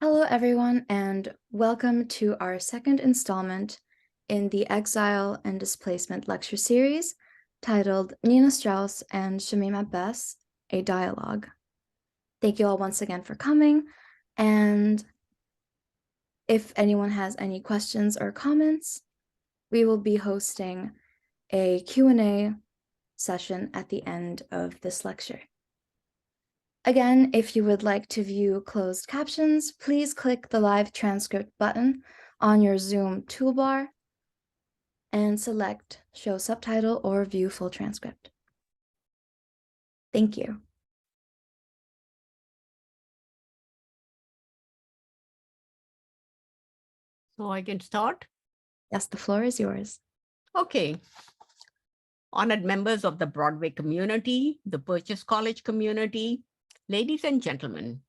Hello, everyone, and welcome to our second installment in the Exile and Displacement lecture series titled Nina Strauss and Shemeem Abbas, a Dialogue. Thank you all once again for coming, and if anyone has any questions or comments, we will be hosting a Q&A session at the end of this lecture. Again, if you would like to view closed captions, please click the live transcript button on your Zoom toolbar and select Show Subtitle or View Full Transcript. Thank you. So I can start? Yes, the floor is yours. Okay. Honored members of the Broadway community, the Purchase College community, ladies and gentlemen,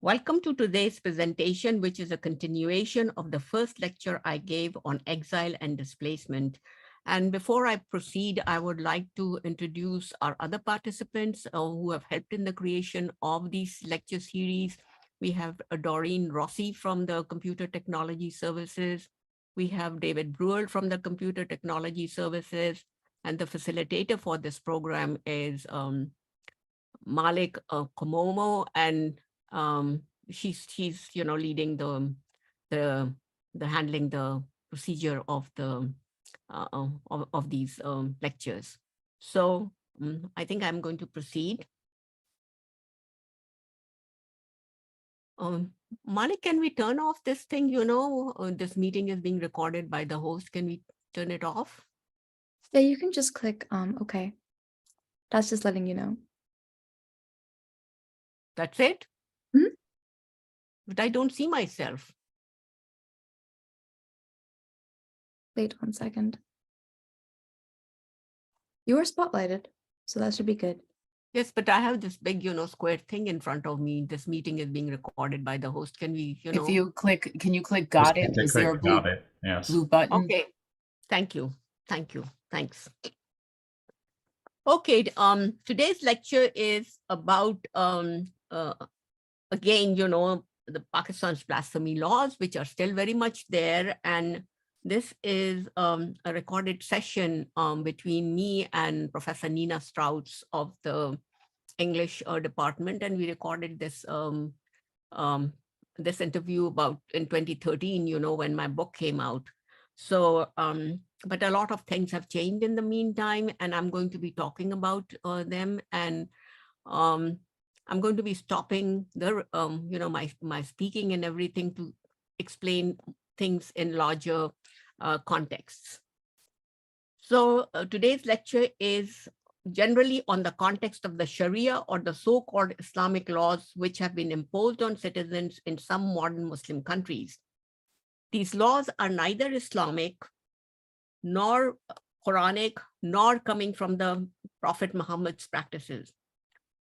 welcome to today's presentation, which is a continuation of the first lecture I gave on exile and displacement. And before I proceed, I would like to introduce our other participants who have helped in the creation of these lecture series. We have Doreen Rossi from the Computer Technology Services. We have David Brewer from the Computer Technology Services. And the facilitator for this program is Malik Komomo, and she's leading the handling the procedure of the of these lectures. So I think I'm going to proceed. Malik, can we turn off this thing? This meeting is being recorded by the host. Can we turn it off? Yeah, you can just click OK. That's just letting you know. That's it? Mm-hmm. But I don't see myself. Wait 1 second. You are spotlighted, so that should be good. Yes, but I have this big, square thing in front of me. This meeting is being recorded by the host. Can we, If you click, can you click got it? Is there a blue, got it? Yes. blue button? Okay. Thank you. Thank you. Thanks. Okay. Today's lecture is about, again, the Pakistan's blasphemy laws, which are still very much there. And this is a recorded session between me and Professor Nina Strauss of the English department, and we recorded this this interview about in 2013, when my book came out. So, but a lot of things have changed in the meantime, and I'm going to be talking about them, and I'm going to be stopping the my speaking and everything to explain things in larger contexts. So today's lecture is generally on the context of the Sharia, or the so-called Islamic laws which have been imposed on citizens in some modern Muslim countries. These laws are neither Islamic, nor Quranic, nor coming from the Prophet Muhammad's practices.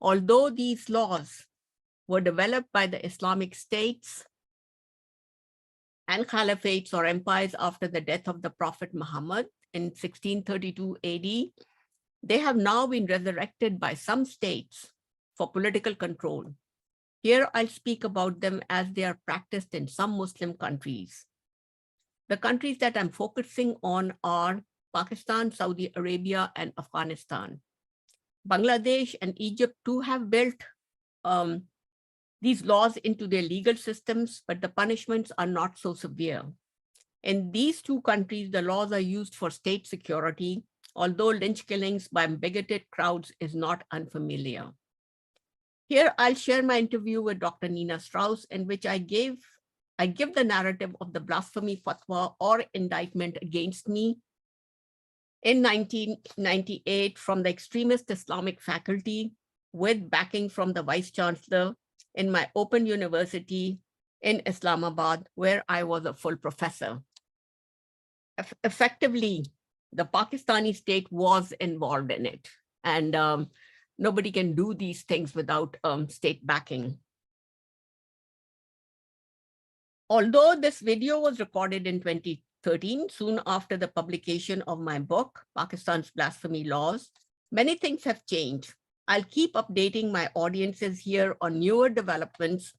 Although these laws were developed by the Islamic states and caliphates or empires after the death of the Prophet Muhammad in 1632 AD, they have now been resurrected by some states for political control. Here I'll speak about them as they are practiced in some Muslim countries. The countries that I'm focusing on are Pakistan, Saudi Arabia, and Afghanistan. Bangladesh and Egypt too have built these laws into their legal systems, but the punishments are not so severe. In these two countries, the laws are used for state security, although lynch killings by bigoted crowds is not unfamiliar. Here, I'll share my interview with Dr. Nina Strauss, in which I give the narrative of the blasphemy fatwa or indictment against me in 1998 from the extremist Islamic faculty, with backing from the Vice Chancellor in my Open University in Islamabad, where I was a full professor. Effectively, the Pakistani state was involved in it, and nobody can do these things without state backing. Although this video was recorded in 2013, soon after the publication of my book, Pakistan's Blasphemy Laws, many things have changed. I'll keep updating my audiences here on newer developments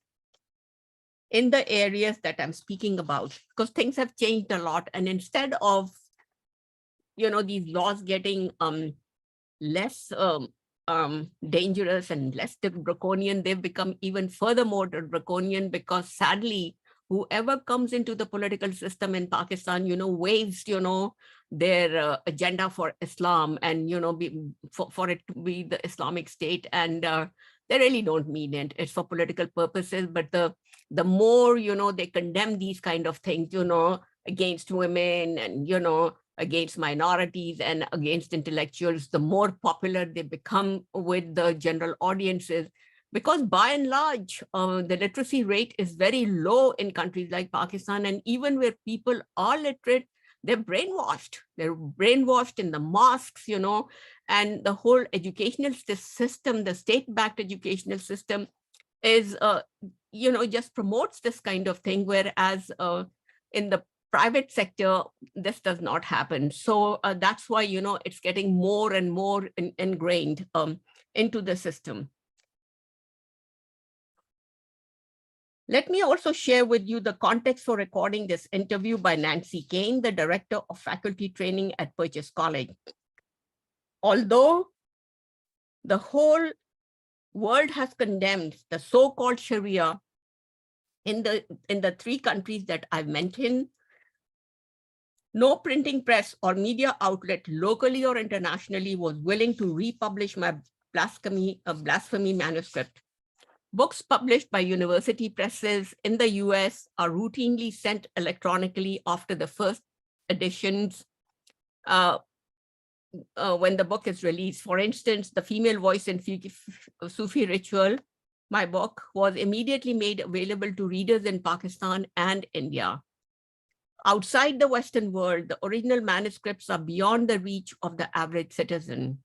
in the areas that I'm speaking about, because things have changed a lot. And instead of, these laws getting less dangerous and less draconian, they've become even furthermore draconian, because sadly, whoever comes into the political system in Pakistan, waves, their agenda for Islam and, for it to be the Islamic State. And they really don't mean it. It's for political purposes. But the more, they condemn these kind of things, against women and, against minorities and against intellectuals, the more popular they become with the general audiences. Because by and large, the literacy rate is very low in countries like Pakistan. And even where people are literate, they're brainwashed. They're brainwashed in the mosques, and the whole educational system, the state-backed educational system is, just promotes this kind of thing. Whereas in the private sector, this does not happen. So that's why, it's getting more and more ingrained into the system. Let me also share with you the context for recording this interview by Nancy Kane, the Director of Faculty Training at Purchase College. Although the whole world has condemned the so-called Sharia in the 3 countries that I've mentioned, no printing press or media outlet locally or internationally was willing to republish my blasphemy manuscript. Books published by university presses in the US are routinely sent electronically after the first editions when the book is released. For instance, The Female Voice in Sufi Ritual, my book, was immediately made available to readers in Pakistan and India. Outside the Western world, the original manuscripts are beyond the reach of the average citizen.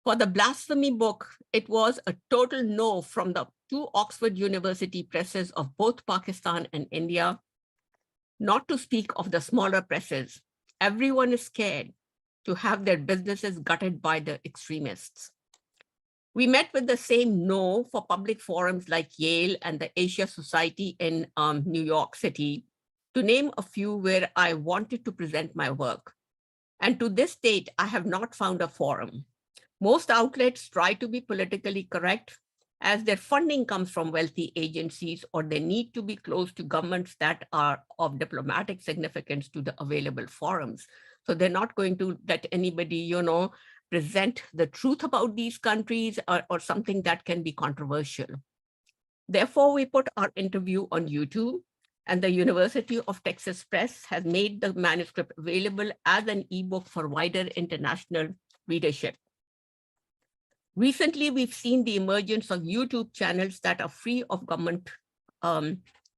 For the blasphemy book, it was a total no from the 2 Oxford University presses of both Pakistan and India, not to speak of the smaller presses. Everyone is scared to have their businesses gutted by the extremists. We met with the same no for public forums like Yale and the Asia Society in New York City, to name a few where I wanted to present my work. And to this date, I have not found a forum. Most outlets try to be politically correct, as their funding comes from wealthy agencies, or they need to be close to governments that are of diplomatic significance to the available forums. So they're not going to let anybody, present the truth about these countries or something that can be controversial. Therefore, we put our interview on YouTube, and the University of Texas Press has made the manuscript available as an ebook for wider international readership. Recently, we've seen the emergence of YouTube channels that are free of government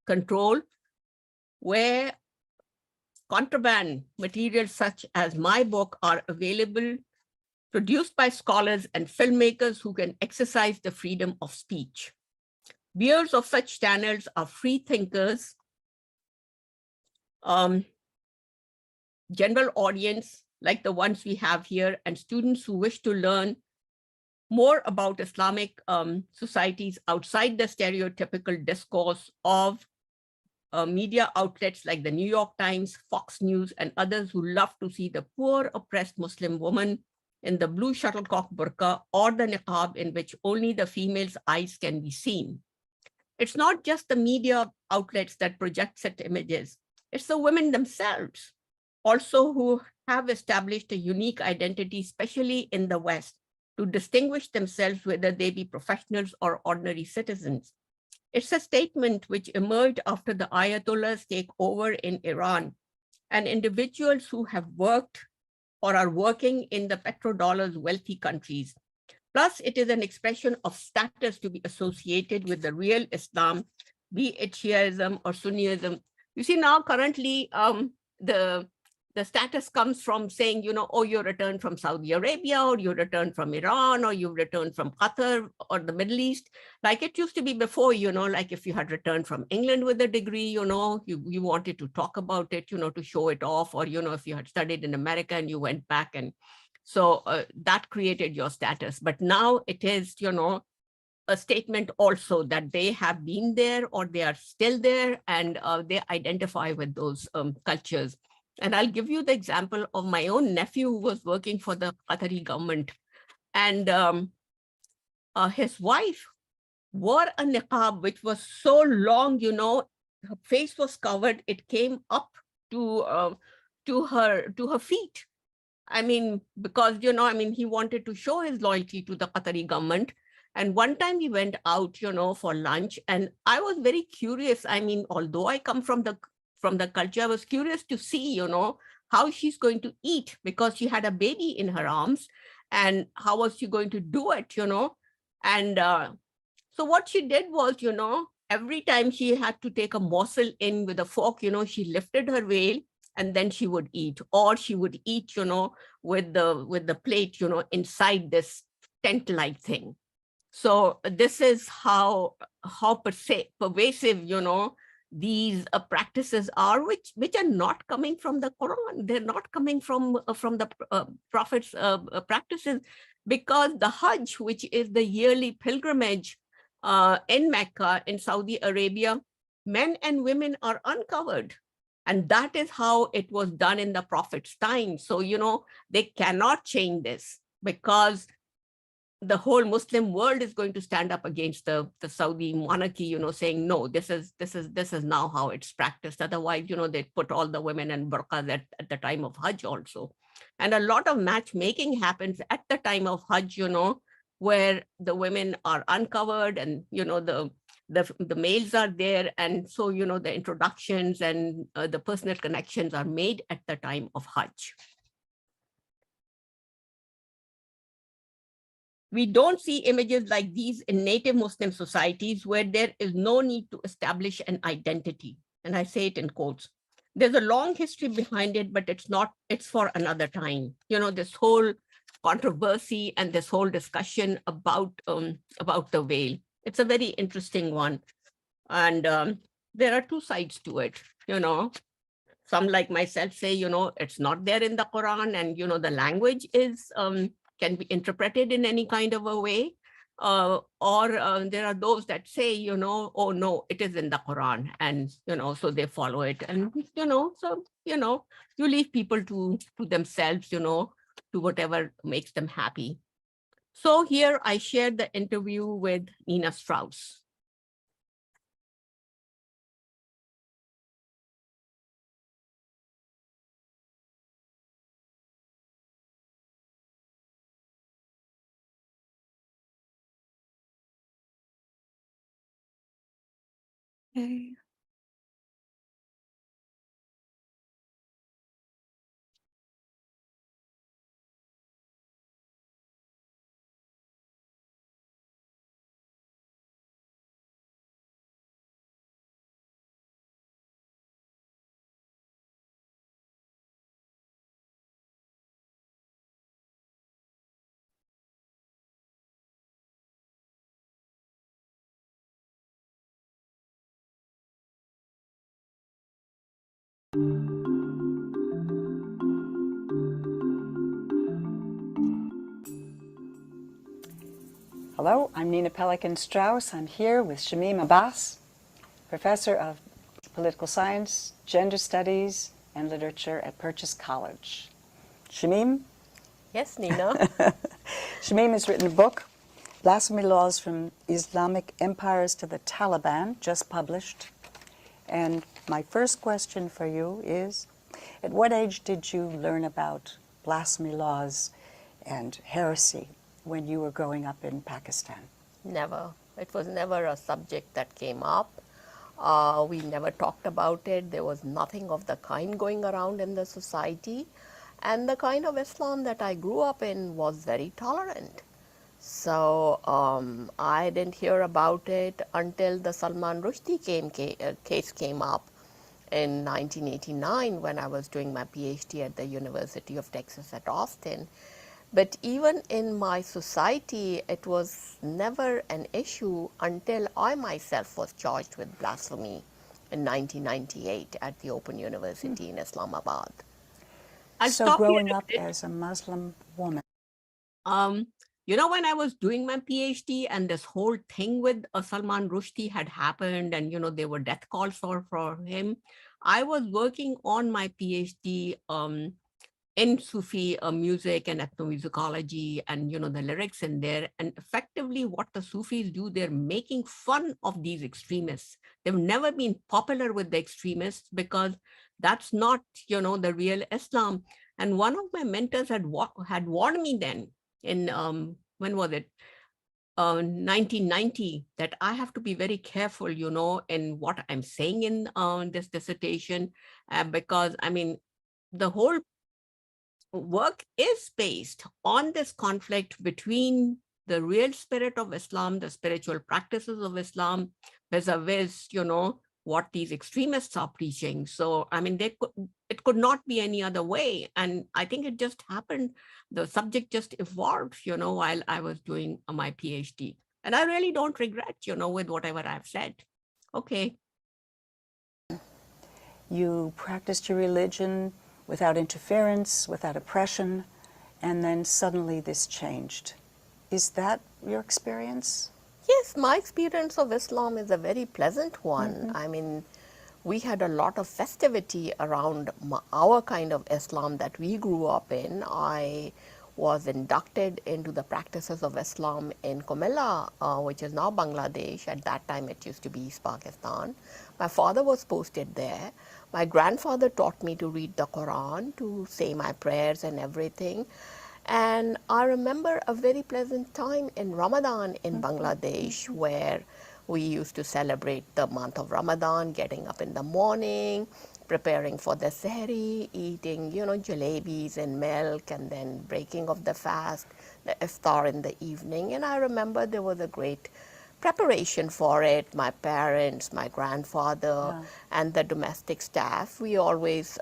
control, where contraband materials such as my book are available, produced by scholars and filmmakers who can exercise the freedom of speech. Viewers of such channels are free thinkers, general audience like the ones we have here, and students who wish to learn more about Islamic societies outside the stereotypical discourse of media outlets like the New York Times, Fox News, and others who love to see the poor oppressed Muslim woman in the blue shuttlecock burqa or the niqab in which only the female's eyes can be seen. It's not just the media outlets that project such images. It's the women themselves also who have established a unique identity, especially in the West, to distinguish themselves whether they be professionals or ordinary citizens. It's a statement which emerged after the Ayatollahs take over in Iran, and individuals who have worked or are working in the petrodollars wealthy countries. Plus, it is an expression of status to be associated with the real Islam, be it Shiaism or Sunniism. You see, now currently, the status comes from saying, oh, you returned from Saudi Arabia, or you returned from Iran, or you returned from Qatar or the Middle East. Like it used to be before, like if you had returned from England with a degree, you wanted to talk about it, to show it off, or, if you had studied in America and you went back. And so that created your status. But now it is, a statement also that they have been there or they are still there, and they identify with those cultures. And I'll give you the example of my own nephew who was working for the Qatari government. And his wife wore a niqab which was so long, her face was covered. It came up to her feet. I mean, because, he wanted to show his loyalty to the Qatari government. And one time he went out, for lunch, and I was very curious. I mean, although I come from the culture, I was curious to see, how she's going to eat, because she had a baby in her arms, and how was she going to do it, And so what she did was, every time she had to take a morsel in with a fork, she lifted her veil and then she would eat, or she would eat, with the plate, inside this tent-like thing. So this is how pervasive, these practices are, which are not coming from the Quran. They're not coming from the Prophet's practices, because the Hajj, which is the yearly pilgrimage in Mecca, in Saudi Arabia, men and women are uncovered. And that is how it was done in the Prophet's time. So, they cannot change this, because the whole Muslim world is going to stand up against the Saudi monarchy, saying, no, this is now how it's practiced. Otherwise, they put all the women in burqas at the time of Hajj also. And a lot of matchmaking happens at the time of Hajj, where the women are uncovered and, the males are there. And so, the introductions and the personal connections are made at the time of Hajj. We don't see images like these in native Muslim societies, where there is no need to establish an identity. And I say it in quotes. There's a long history behind it, but it's for another time. This whole controversy and this whole discussion about the veil. It's a very interesting one. And there are two sides to it. Some like myself say, it's not there in the Quran, and, the language is can be interpreted in any kind of a way. Or there are those that say, oh no, it is in the Quran, and, so they follow it. And, so, you leave people to themselves, to whatever makes them happy. So here I shared the interview with Nina Strauss. Okay. Hello, I'm Nina Pelican Strauss. I'm here with Shemeem Abbas, Professor of Political Science, Gender Studies, and Literature at Purchase College. Shemeem? Yes, Nina. Shemeem has written a book, Blasphemy Laws from Islamic Empires to the Taliban, just published. And my first question for you is, at what age did you learn about blasphemy laws and heresy when you were growing up in Pakistan? Never. It was never a subject that came up. We never talked about it. There was nothing of the kind going around in the society. And the kind of Islam that I grew up in was very tolerant. So I didn't hear about it until the Salman Rushdie case came up in 1989 when I was doing my PhD at the University of Texas at Austin. But even in my society, it was never an issue until I myself was charged with blasphemy in 1998 at the Open University in Islamabad. So growing up as a Muslim woman. when I was doing my PhD and this whole thing with Salman Rushdie had happened, and there were death calls for him, I was working on my PhD in Sufi music and ethnomusicology, and the lyrics in there. And effectively what the Sufis do, they're making fun of these extremists. They've never been popular with the extremists because that's not the real Islam. And one of my mentors had warned me then in when was it 1990, that I have to be very careful in what I'm saying in this dissertation, because I mean the whole work is based on this conflict between the real spirit of Islam, the spiritual practices of Islam, vis-a-vis, what these extremists are preaching. So, I mean, it could not be any other way. And I think it just happened. The subject just evolved, while I was doing my PhD. And I really don't regret, with whatever I've said. Okay. You practiced your religion without interference, without oppression, and then suddenly this changed. Is that your experience? Yes, my experience of Islam is a very pleasant one. I mean, we had a lot of festivity around our kind of Islam that we grew up in. I was inducted into the practices of Islam in Comilla, which is now Bangladesh. At that time, it used to be East Pakistan. My father was posted there. My grandfather taught me to read the Quran, to say my prayers and everything. And I remember a very pleasant time in Ramadan in Bangladesh, where we used to celebrate the month of Ramadan, getting up in the morning, preparing for the sehri, eating, jalebis and milk, and then breaking of the fast, the iftar in the evening. And I remember there was a great preparation for it. My parents, my grandfather, and the domestic staff, we always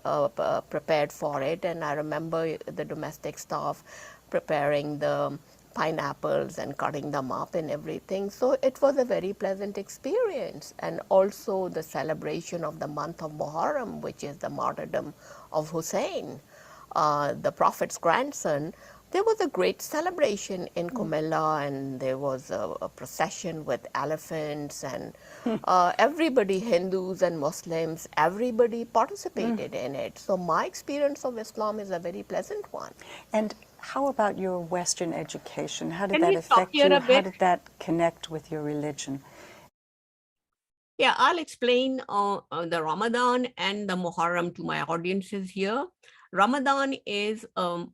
prepared for it. And I remember the domestic staff preparing the pineapples and cutting them up and everything. So it was a very pleasant experience. And also the celebration of the month of Muharram, which is the martyrdom of Hussein, the Prophet's grandson. There was a great celebration in Comilla, and there was a procession with elephants, and everybody, Hindus and Muslims, everybody participated in it. So my experience of Islam is a very pleasant one. And how about your Western education? How did Can that we stop affect here you? a How bit? did that connect with your religion? Yeah, I'll explain the Ramadan and the Muharram to my audiences here. Ramadan is a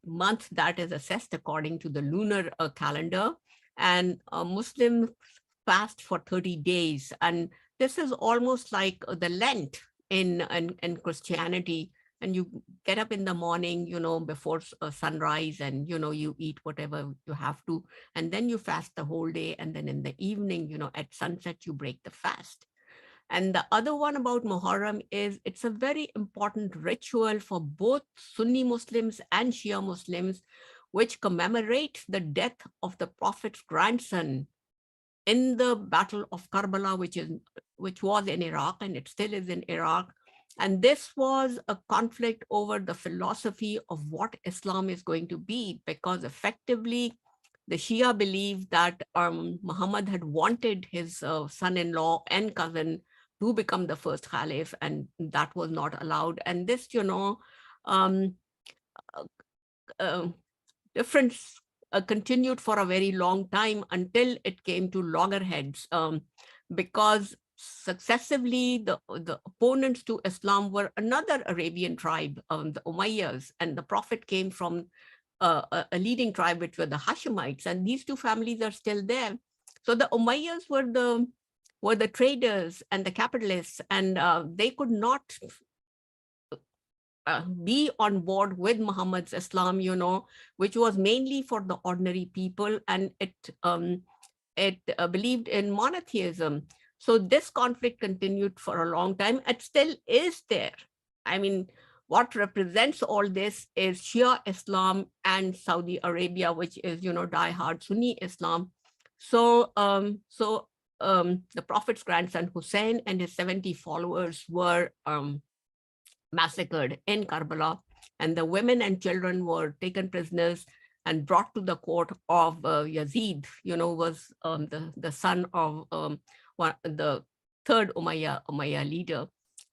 month that is assessed according to the lunar calendar, and Muslims fast for 30 days. And this is almost like the Lent in Christianity. And you get up in the morning, before sunrise, and, you eat whatever you have to, and then you fast the whole day. And then in the evening, at sunset, you break the fast. And the other one about Muharram is it's a very important ritual for both Sunni Muslims and Shia Muslims, which commemorates the death of the Prophet's grandson in the Battle of Karbala, which was in Iraq, and it still is in Iraq. And this was a conflict over the philosophy of what Islam is going to be, because effectively the Shia believed that Muhammad had wanted his son-in-law and cousin to become the first caliph, and that was not allowed. And this, difference continued for a very long time until it came to loggerheads, because successively the opponents to Islam were another Arabian tribe, the Umayyads, and the Prophet came from a leading tribe, which were the Hashemites, and these two families are still there. So the Umayyads were the traders and the capitalists, and they could not be on board with Muhammad's Islam, which was mainly for the ordinary people, and it believed in monotheism. So this conflict continued for a long time. It still is there. I mean, what represents all this is Shia Islam and Saudi Arabia, which is, diehard Sunni Islam. So, the Prophet's grandson Hussein and his 70 followers were massacred in Karbala, and the women and children were taken prisoners and brought to the court of Yazid, was the son of the third Umayyad leader.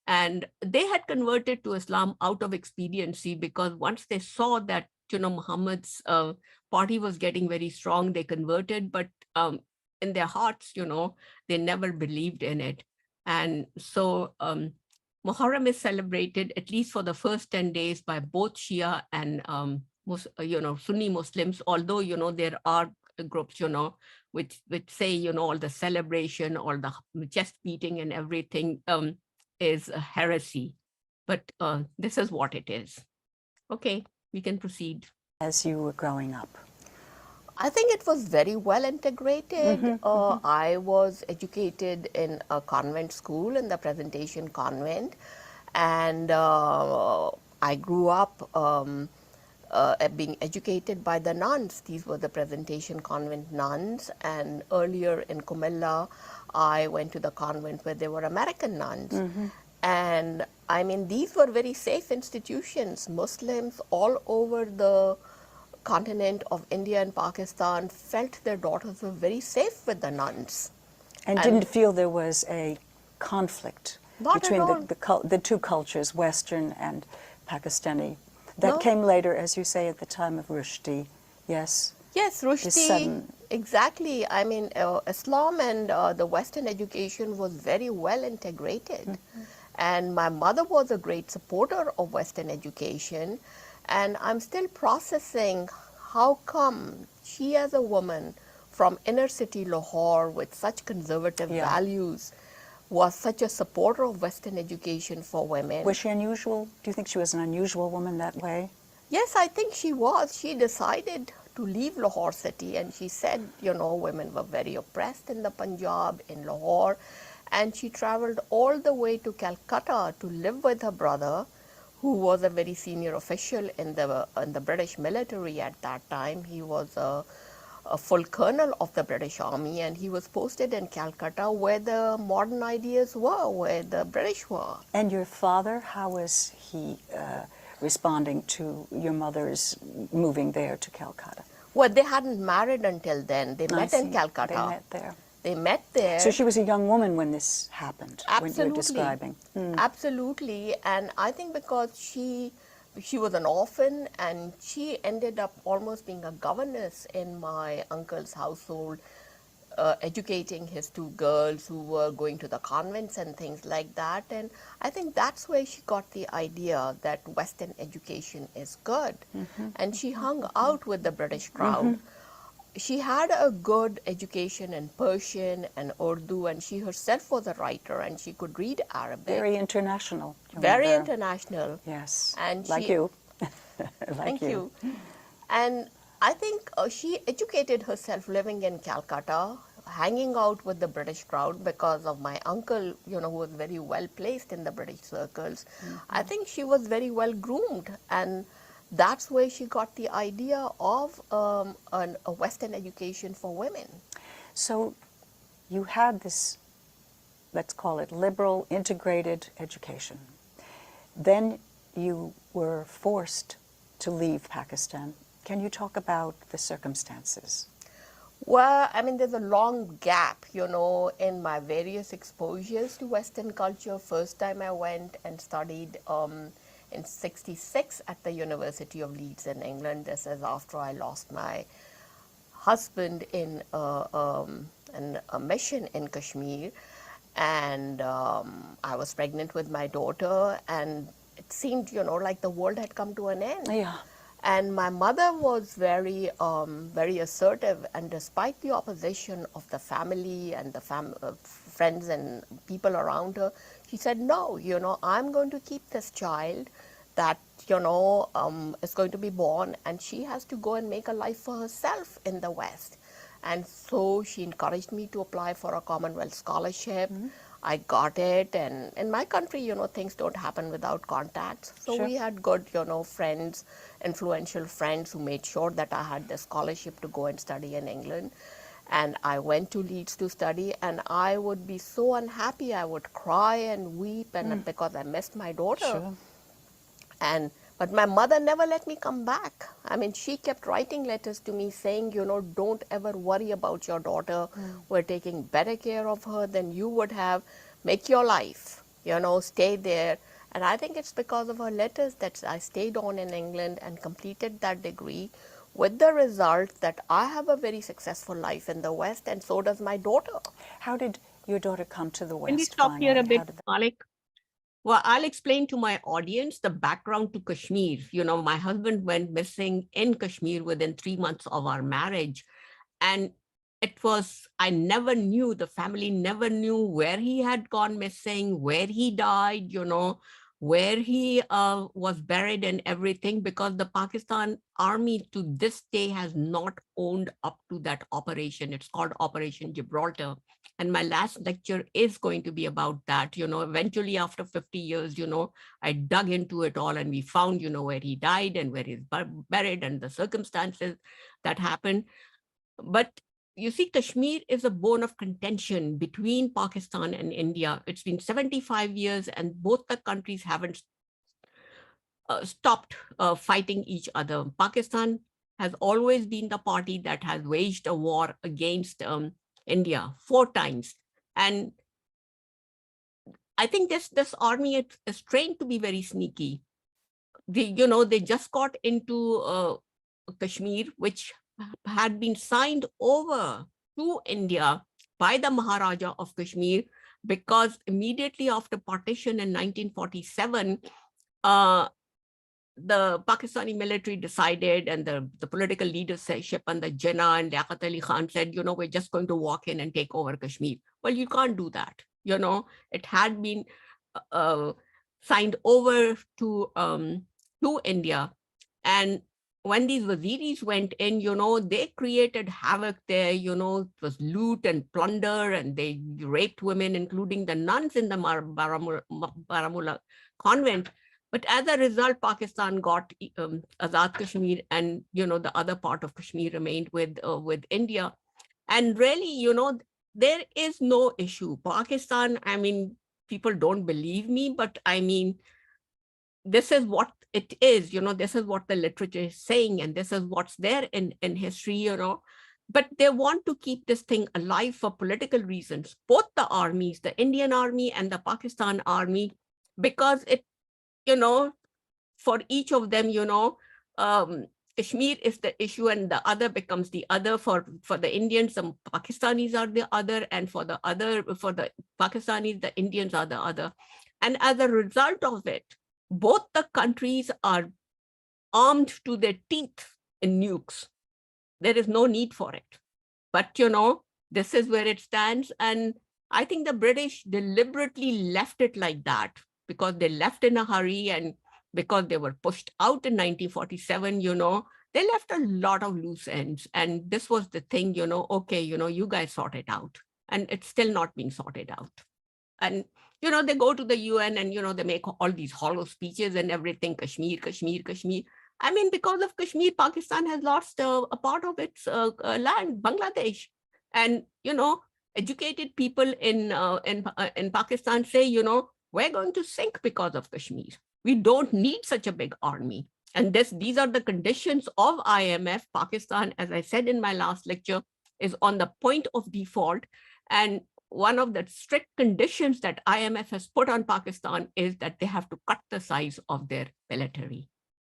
And they had converted to Islam out of expediency, because once they saw that, Muhammad's party was getting very strong, they converted, but in their hearts, they never believed in it. And so Muharram is celebrated, at least for the first 10 days, by both Shia and Sunni Muslims, although, there are groups, which say, all the celebration, all the chest beating and everything is a heresy. But this is what it is. Okay, we can proceed. As you were growing up? I think it was very well integrated. I was educated in a convent school, in the Presentation Convent, and I grew up being educated by the nuns. These were the Presentation Convent nuns, and earlier in Kumilla, I went to the convent where there were American nuns. And I mean, these were very safe institutions. Muslims all over the continent of India and Pakistan felt their daughters were very safe with the nuns. And didn't feel there was a conflict between the two cultures, Western and Pakistani. That came later, as you say, at the time of Rushdie, yes? Yes, Rushdie, exactly. I mean, Islam and the Western education was very well integrated. And my mother was a great supporter of Western education. And I'm still processing how come she, as a woman from inner city Lahore with such conservative values, was such a supporter of Western education for women. Was she unusual? Do you think she was an unusual woman that way? Yes, I think she was. She decided to leave Lahore city, and she said, women were very oppressed in the Punjab, in Lahore, and she traveled all the way to Calcutta to live with her brother, who was a very senior official in the British military at that time. He was a full colonel of the British Army, and he was posted in Calcutta, where the modern ideas were, where the British were. And your father, how was he responding to your mother's moving there to Calcutta? Well, they hadn't married until then. They met in Calcutta. They met there. They met there. So she was a young woman when this happened, Absolutely. when you're describing. Absolutely. And I think because she was an orphan, and she ended up almost being a governess in my uncle's household, educating his two girls who were going to the convents and things like that. And I think that's where she got the idea that Western education is good. And she hung out with the British crowd. She had a good education in Persian and Urdu, and she herself was a writer, and she could read Arabic. Very international. Very international. Yes, And like she, you. Thank you. And I think she educated herself living in Calcutta, hanging out with the British crowd because of my uncle, who was very well placed in the British circles. I think she was very well groomed, and that's where she got the idea of a Western education for women. So you had this, let's call it liberal, integrated education. Then you were forced to leave Pakistan. Can you talk about the circumstances? Well, I mean, there's a long gap, in my various exposures to Western culture. First time I went and studied in '66 at the University of Leeds in England. This is after I lost my husband in a mission in Kashmir, and I was pregnant with my daughter, and it seemed, like the world had come to an end. Yeah. And my mother was very, very assertive, and despite the opposition of the family and the friends and people around her, she said, no, I'm going to keep this child that, is going to be born, and she has to go and make a life for herself in the West. And so she encouraged me to apply for a Commonwealth scholarship. I got it, and in my country, things don't happen without contacts. So we had good, friends, influential friends who made sure that I had the scholarship to go and study in England. And I went to Leeds to study, and I would be so unhappy. I would cry and weep, and because I missed my daughter. And But my mother never let me come back. I mean, she kept writing letters to me saying, don't ever worry about your daughter. We're taking better care of her than you would have. Make your life, stay there. And I think it's because of her letters that I stayed on in England and completed that degree, with the result that I have a very successful life in the West, and so does my daughter. How did your daughter come to the Can we West stop here a finally? bit, Malik? Well, I'll explain to my audience the background to Kashmir. My husband went missing in Kashmir within 3 months of our marriage. And I never knew, the family never knew where he had gone missing, where he died, where he was buried and everything, because the Pakistan army to this day has not owned up to that operation. It's called Operation Gibraltar. And my last lecture is going to be about that. Eventually after 50 years, I dug into it all and we found, where he died and where he's buried and the circumstances that happened. But you see, Kashmir is a bone of contention between Pakistan and India. It's been 75 years and both the countries haven't stopped fighting each other. Pakistan has always been the party that has waged a war against India 4 times. And I think this army is trained to be very sneaky. They just got into Kashmir, which had been signed over to India by the Maharaja of Kashmir, because immediately after partition in 1947, the Pakistani military decided, and the political leadership and the Jinnah and Liaquat Ali Khan said, we're just going to walk in and take over Kashmir. Well, you can't do that. It had been signed over to India. And when these Waziris went in, they created havoc there, it was loot and plunder, and they raped women, including the nuns in the Baramulla convent. But as a result, Pakistan got Azad Kashmir, and, the other part of Kashmir remained with India. And really, there is no issue. Pakistan, I mean, people don't believe me, but I mean, this is what it is, this is what the literature is saying, and this is what's there in history, but they want to keep this thing alive for political reasons, both the armies, the Indian army and the Pakistan army, because it, for each of them, Kashmir is the issue and the other becomes the other. For the Indians, some Pakistanis are the other, and for the Pakistanis, the Indians are the other. And as a result of it, both the countries are armed to their teeth in nukes. There is no need for it. But, this is where it stands. And I think the British deliberately left it like that, because they left in a hurry, and because they were pushed out in 1947, they left a lot of loose ends. And this was the thing, okay, you guys sort it out. And it's still not being sorted out. And, they go to the UN and, they make all these hollow speeches and everything, Kashmir, Kashmir, Kashmir. I mean, because of Kashmir, Pakistan has lost a part of its land, Bangladesh. And, educated people in Pakistan say, we're going to sink because of Kashmir. We don't need such a big army. And these are the conditions of IMF. Pakistan, as I said in my last lecture, is on the point of default. And one of the strict conditions that IMF has put on Pakistan is that they have to cut the size of their military,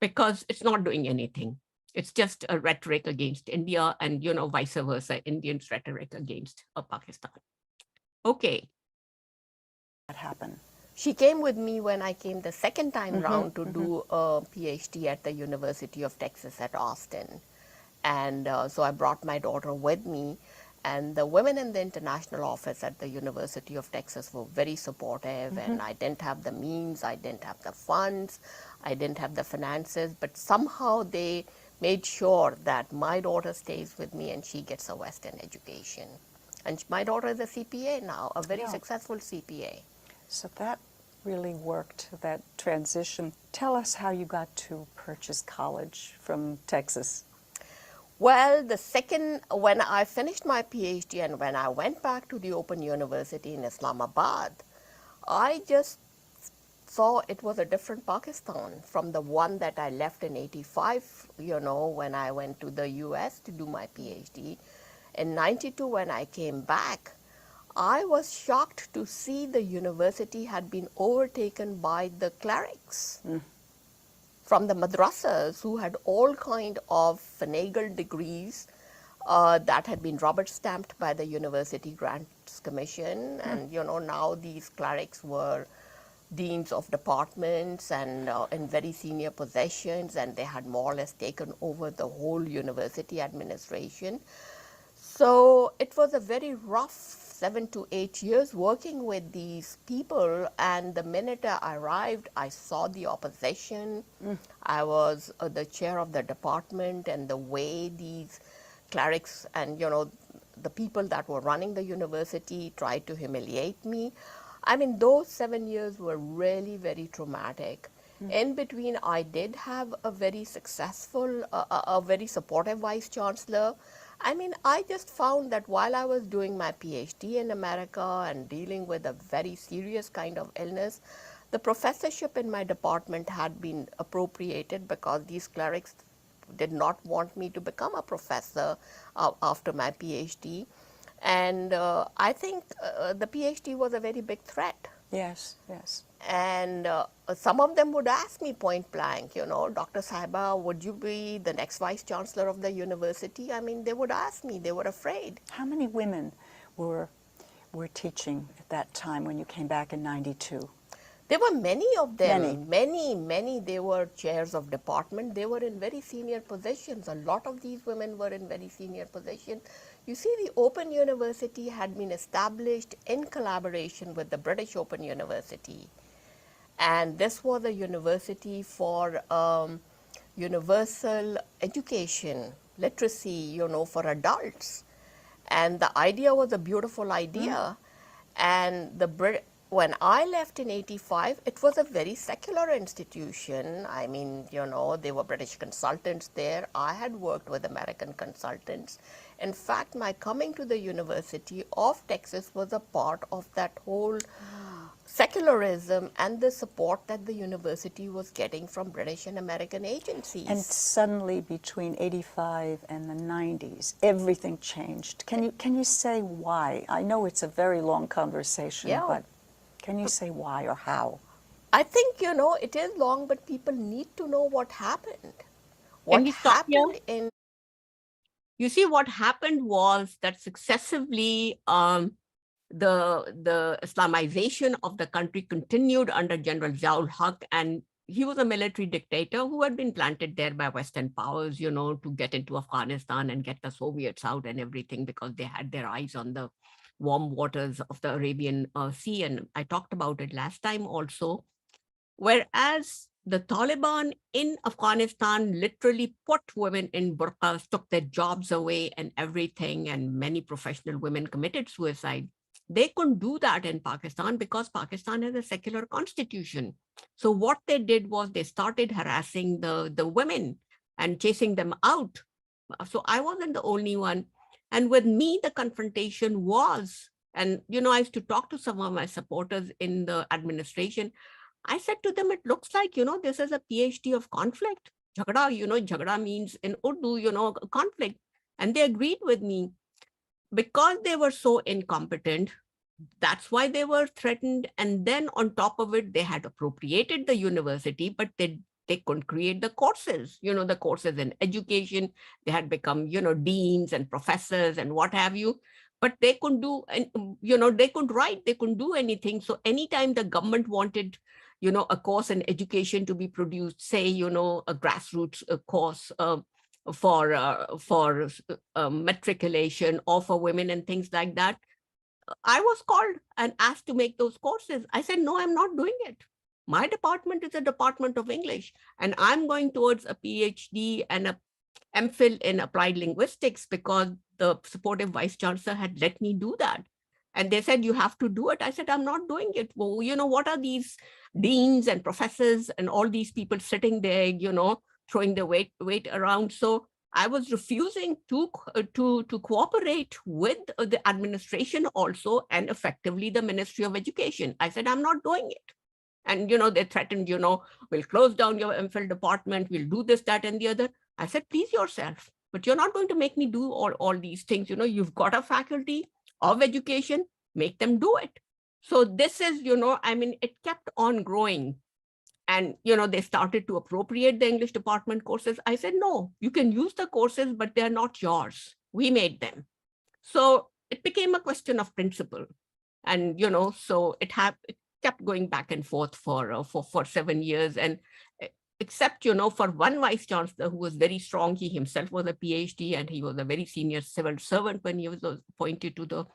because it's not doing anything. It's just a rhetoric against India, and, vice versa, Indians' rhetoric against Pakistan. Okay. What happened? She came with me when I came the second time round to do a PhD at the University of Texas at Austin. And so I brought my daughter with me. And the women in the international office at the University of Texas were very supportive, and I didn't have the means, I didn't have the funds, I didn't have the finances, but somehow they made sure that my daughter stays with me and she gets a Western education. And my daughter is a CPA now, a very successful CPA. So that really worked, that transition. Tell us how you got to purchase college from Texas. Well, when I finished my PhD and when I went back to the Open University in Islamabad, I just saw it was a different Pakistan from the one that I left in 85, when I went to the US to do my PhD. In 92, when I came back, I was shocked to see the university had been overtaken by the clerics from the madrasas who had all kind of finagled degrees that had been rubber stamped by the University Grants Commission. And, now these clerics were deans of departments and in very senior positions, and they had more or less taken over the whole university administration. So it was a very rough 7 to 8 years working with these people, and the minute I arrived, I saw the opposition. I was the chair of the department, and the way these clerics and the people that were running the university tried to humiliate me. I mean, those 7 years were really very traumatic. In between, I did have a very successful, a very supportive vice chancellor. I mean, I just found that while I was doing my PhD in America and dealing with a very serious kind of illness, the professorship in my department had been appropriated because these clerics did not want me to become a professor after my PhD. And I think the PhD was a very big threat. Yes, yes. And some of them would ask me point blank, Dr. Sahiba, would you be the next vice chancellor of the university? I mean, they would ask me, they were afraid. How many women were teaching at that time when you came back in 92? There were many of them, many. They were chairs of department. They were in very senior positions. A lot of these women were in very senior positions. You see, the Open University had been established in collaboration with the British Open University. And this was a university for universal education, literacy, for adults. And the idea was a beautiful idea. And when I left in 85, it was a very secular institution. I mean, there were British consultants there. I had worked with American consultants. In fact, my coming to the University of Texas was a part of that whole secularism and the support that the university was getting from British and American agencies. And suddenly, between 85 and the 90s, everything changed. Can you say why? I know it's a very long conversation, but can you say why or how? I think, it is long, but people need to know what happened. What happened in... You see, what happened was that successively the Islamization of the country continued under General Ziaul Haq, and he was a military dictator who had been planted there by Western powers, to get into Afghanistan and get the Soviets out and everything, because they had their eyes on the warm waters of the Arabian Sea. And I talked about it last time also. Whereas the Taliban in Afghanistan literally put women in burqas, took their jobs away and everything, and many professional women committed suicide. They couldn't do that in Pakistan because Pakistan has a secular constitution. So what they did was they started harassing the women and chasing them out. So I wasn't the only one. And with me, the confrontation was, and I used to talk to some of my supporters in the administration. I said to them, it looks like, this is a PhD of conflict. Jhagda, jhagda means in Urdu, conflict. And they agreed with me. Because they were so incompetent, that's why they were threatened. And then on top of it, they had appropriated the university, but they couldn't create the courses, the courses in education. They had become, deans and professors and what have you. But they couldn't do, they couldn't write, they couldn't do anything. So anytime the government wanted, a course in education to be produced, say, a grassroots course for matriculation or for women and things like that, I was called and asked to make those courses. I said, no, I'm not doing it. My department is a department of English, and I'm going towards a PhD and a MPhil in applied linguistics because the supportive vice chancellor had let me do that. And they said, you have to do it. I said, I'm not doing it. Well, what are these deans and professors and all these people sitting there, throwing their weight around? So I was refusing to cooperate with the administration also, and effectively the Ministry of Education. I said, I'm not doing it. And, they threatened, we'll close down your MPhil department, we'll do this, that, and the other. I said, please yourself, but you're not going to make me do all these things. You've got a faculty of education, make them do it. So this is, it kept on growing. And, they started to appropriate the English department courses. I said, no, you can use the courses, but they're not yours. We made them. So it became a question of principle. And, so it kept going back and forth for 7 years. And except, for one vice chancellor who was very strong, he himself was a PhD and he was a very senior civil servant when he was appointed to the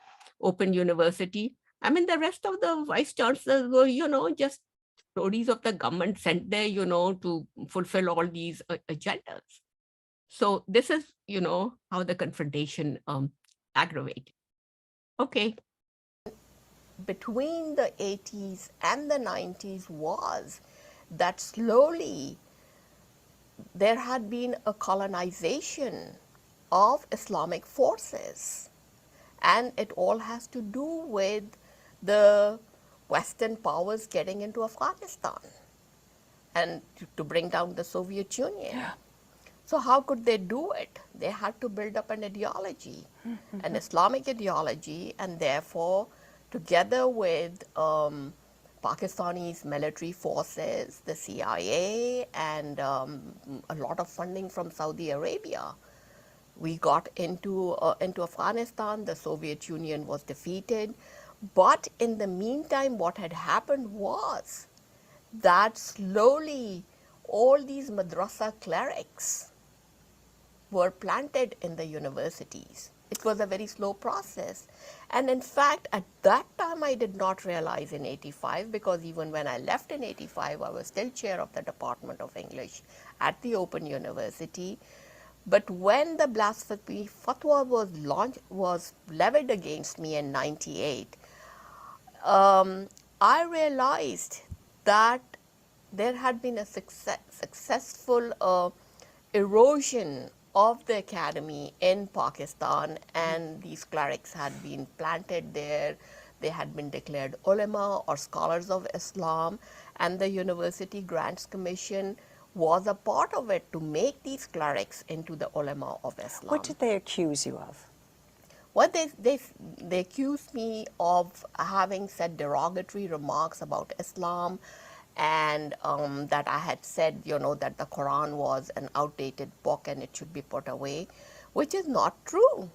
Open University. I mean, the rest of the vice chancellors were, just stories of the government sent there, to fulfill all these agendas. So this is, how the confrontation aggravated. Okay. Between the 80s and the 90s was that slowly there had been a colonization of Islamic forces. And it all has to do with the Western powers getting into Afghanistan and to bring down the Soviet Union. Yeah. So how could they do it? They had to build up an ideology, an Islamic ideology, and therefore, together with Pakistani's military forces, the CIA, and a lot of funding from Saudi Arabia, we got into Afghanistan. The Soviet Union was defeated. But in the meantime, what had happened was that slowly all these madrasa clerics were planted in the universities. It was a very slow process. And in fact, at that time, I did not realize in 85, because even when I left in 85, I was still chair of the Department of English at the Open University. But when the blasphemy fatwa was levied against me in 98, I realized that there had been a successful erosion of the academy in Pakistan, and these clerics had been planted there. They had been declared ulama or scholars of Islam, and the University Grants Commission was a part of it to make these clerics into the ulama of Islam. What did they accuse you of? Well, they accused me of having said derogatory remarks about Islam, and that I had said, that the Quran was an outdated book and it should be put away, which is not true.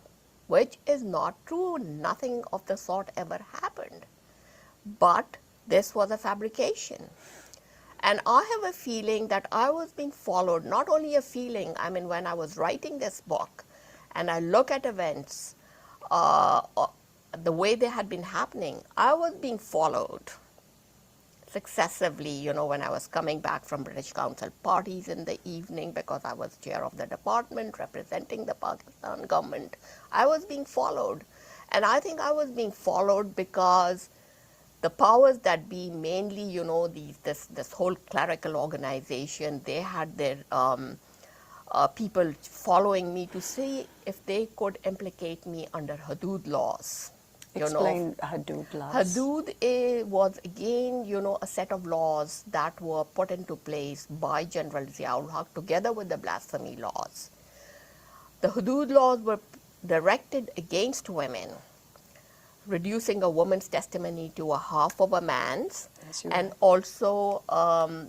Nothing of the sort ever happened. But this was a fabrication. And I have a feeling that I was being followed, not only a feeling, I mean, when I was writing this book and I look at events, the way they had been happening, I was being followed successively, when I was coming back from British Council parties in the evening, because I was chair of the department representing the Pakistan government. I was being followed. And I think I was being followed because the powers that be, mainly, this whole clerical organization, they had their people following me to see if they could implicate me under Hudud laws. Explain Hudud laws. Hudud was again, a set of laws that were put into place by General Ziaul Haq together with the blasphemy laws. The Hudud laws were directed against women, reducing a woman's testimony to a half of a man's, and also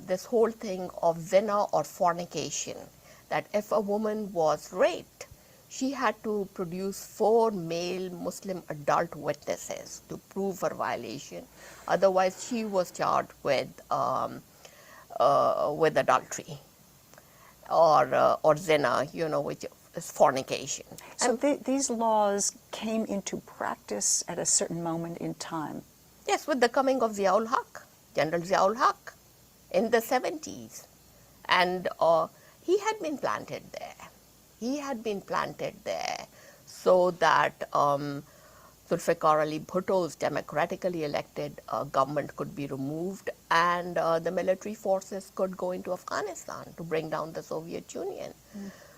this whole thing of zina or fornication, that if a woman was raped, she had to produce 4 male Muslim adult witnesses to prove her violation. Otherwise, she was charged with adultery or zina, which is fornication. So these laws came into practice at a certain moment in time. Yes, with the coming of Ziaul Haq, General Ziaul Haq, in the 70s. And he had been planted there. So that Zulfikar Ali Bhutto's democratically elected government could be removed, and the military forces could go into Afghanistan to bring down the Soviet Union.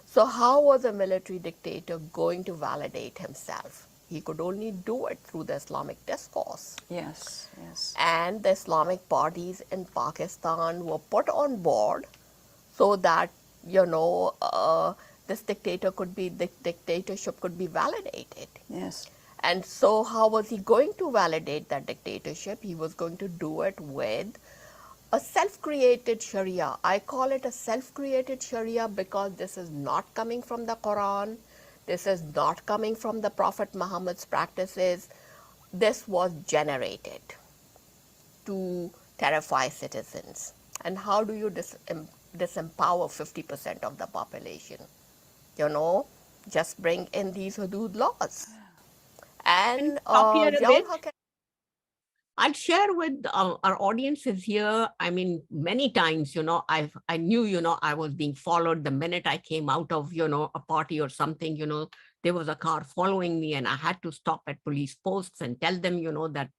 So how was a military dictator going to validate himself? He could only do it through the Islamic discourse. Yes, yes. And the Islamic bodies in Pakistan were put on board so that, this dictatorship could be validated. Yes. And so how was he going to validate that dictatorship? He was going to do it with a self-created Sharia. I call it a self-created Sharia because this is not coming from the Quran. This is not coming from the Prophet Muhammad's practices. This was generated to terrify citizens. And how do you disempower 50% of the population? Just bring in these hudud laws. And Stop here a bit. Ziaul Haq I'll share with our audiences here. I mean, many times, I knew, I was being followed the minute I came out of, a party or something, there was a car following me and I had to stop at police posts and tell them, that,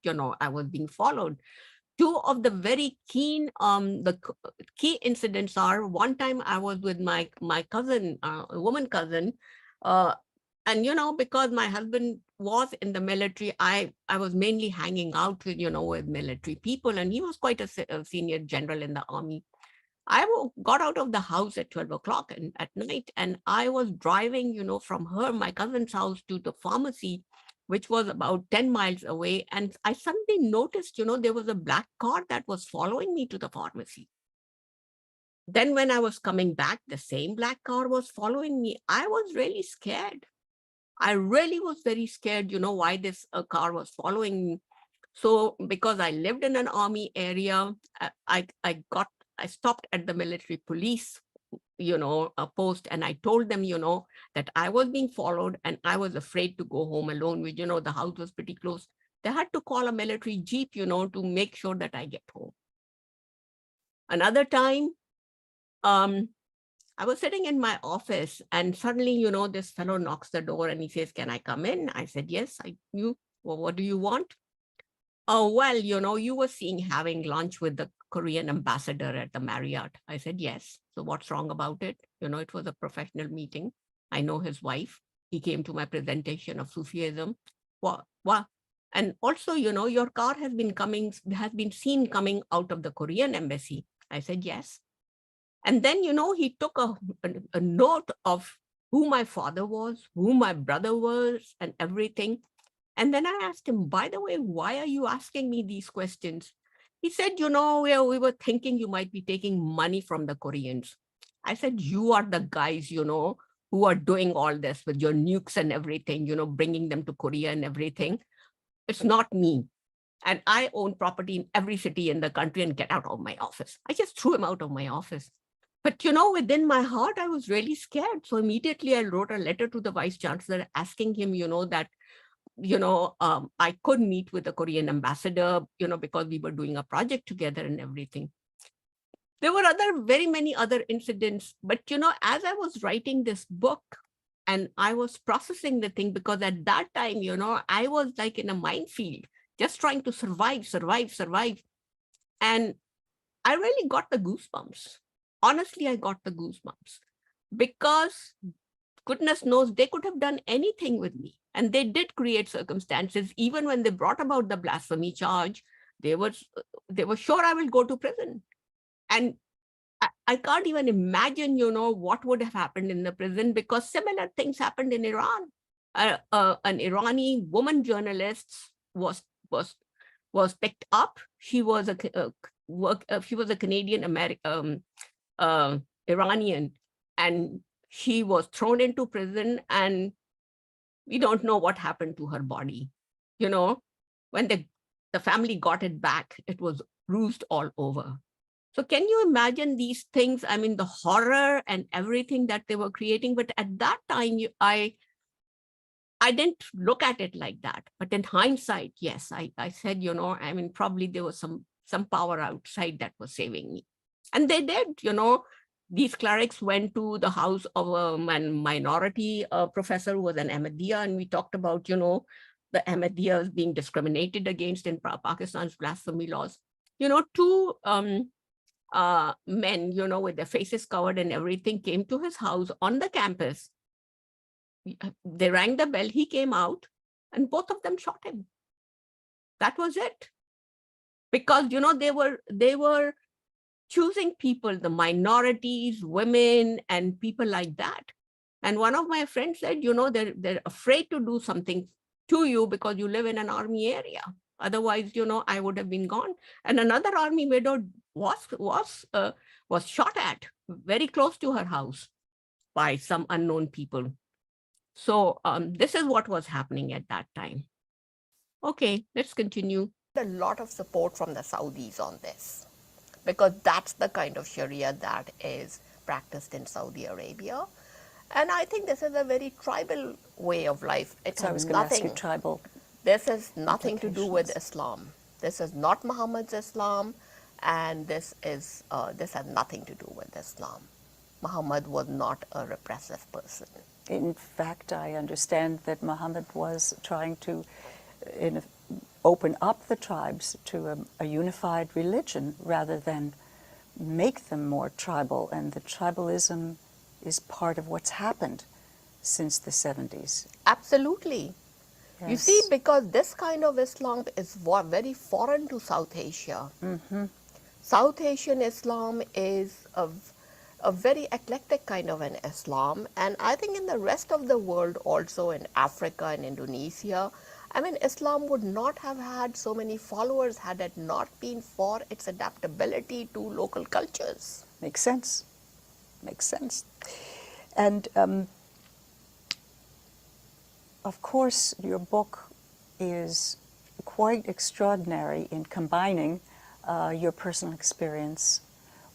I was being followed. Two of the very key incidents are, one time I was with my cousin, a woman cousin, and because my husband was in the military, I was mainly hanging out with with military people, and he was quite a senior general in the army. I got out of the house at 12 o'clock at night, and I was driving from my cousin's house to the pharmacy, which was about 10 miles away, and I suddenly noticed there was a black car that was following me to the pharmacy. Then when I was coming back, the same black car was following me. I was really scared. I really was very scared, why this car was following me. So because I lived in an army area, I stopped at the military police, post, and I told them, that I was being followed and I was afraid to go home alone. The house was pretty close. They had to call a military jeep, to make sure that I get home. Another time, I was sitting in my office and suddenly, this fellow knocks the door and he says, "Can I come in?" I said, "Yes." Well, what do you want? "Oh, well, you were seen having lunch with the Korean ambassador at the Marriott." I said, "Yes." "So what's wrong about it?" It was a professional meeting. I know his wife. He came to my presentation of Sufism. What? And also, your car has been seen coming out of the Korean embassy. I said, "Yes." And then, he took a note of who my father was, who my brother was, and everything. And then I asked him, "By the way, why are you asking me these questions?" He said, we were thinking you might be taking money from the Koreans." I said, "You are the guys, who are doing all this with your nukes and everything, bringing them to Korea and everything. It's not me. And I own property in every city in the country, and get out of my office." I just threw him out of my office. But, within my heart, I was really scared. So immediately I wrote a letter to the vice chancellor asking him, that, I could meet with the Korean ambassador, because we were doing a project together and everything. There were very many other incidents, but, as I was writing this book and I was processing the thing, because at that time, I was like in a minefield, just trying to survive. And I really got the goosebumps. Honestly, I got the goosebumps because goodness knows they could have done anything with me. And they did create circumstances. Even when they brought about the blasphemy charge, they were sure I will go to prison. And I can't even imagine, what would have happened in the prison, because similar things happened in Iran. An Irani woman journalist was picked up. She was a Canadian American Iranian, and she was thrown into prison, and we don't know what happened to her body. When the family got it back, it was bruised all over. So can you imagine these things? I mean, the horror and everything that they were creating. But at that time, I didn't look at it like that. But in hindsight, yes, I said, I mean, probably there was some power outside that was saving me. And they did, these clerics went to the house of a minority professor who was an Ahmadiyya, and we talked about, the Ahmadiyyas being discriminated against in Pakistan's blasphemy laws. Two men, with their faces covered and everything, came to his house on the campus. They rang the bell, he came out, and both of them shot him. That was it. Because, they were choosing people, the minorities, women, and people like that. And one of my friends said, they're afraid to do something to you because you live in an army area. Otherwise, I would have been gone. And another army widow was shot at very close to her house by some unknown people. So this is what was happening at that time. Okay, let's continue. A lot of support from the Saudis on this, because that's the kind of Sharia that is practiced in Saudi Arabia. And I think this is a very tribal way of life. It So I has was going to ask you nothing, tribal. this has nothing to do with implications. Islam. This is not Muhammad's Islam, and this has nothing to do with Islam. Muhammad was not a repressive person. In fact, I understand that Muhammad was trying to open up the tribes to a unified religion rather than make them more tribal, and the tribalism is part of what's happened since the 70s. Absolutely. You Yes. see, because this kind of Islam is very foreign to South Asia. South Asian Islam is a very eclectic kind of an Islam, and I think in the rest of the world, also in Africa and Indonesia, I mean, Islam would not have had so many followers had it not been for its adaptability to local cultures. Makes sense. Makes sense. And of course, your book is quite extraordinary in combining your personal experience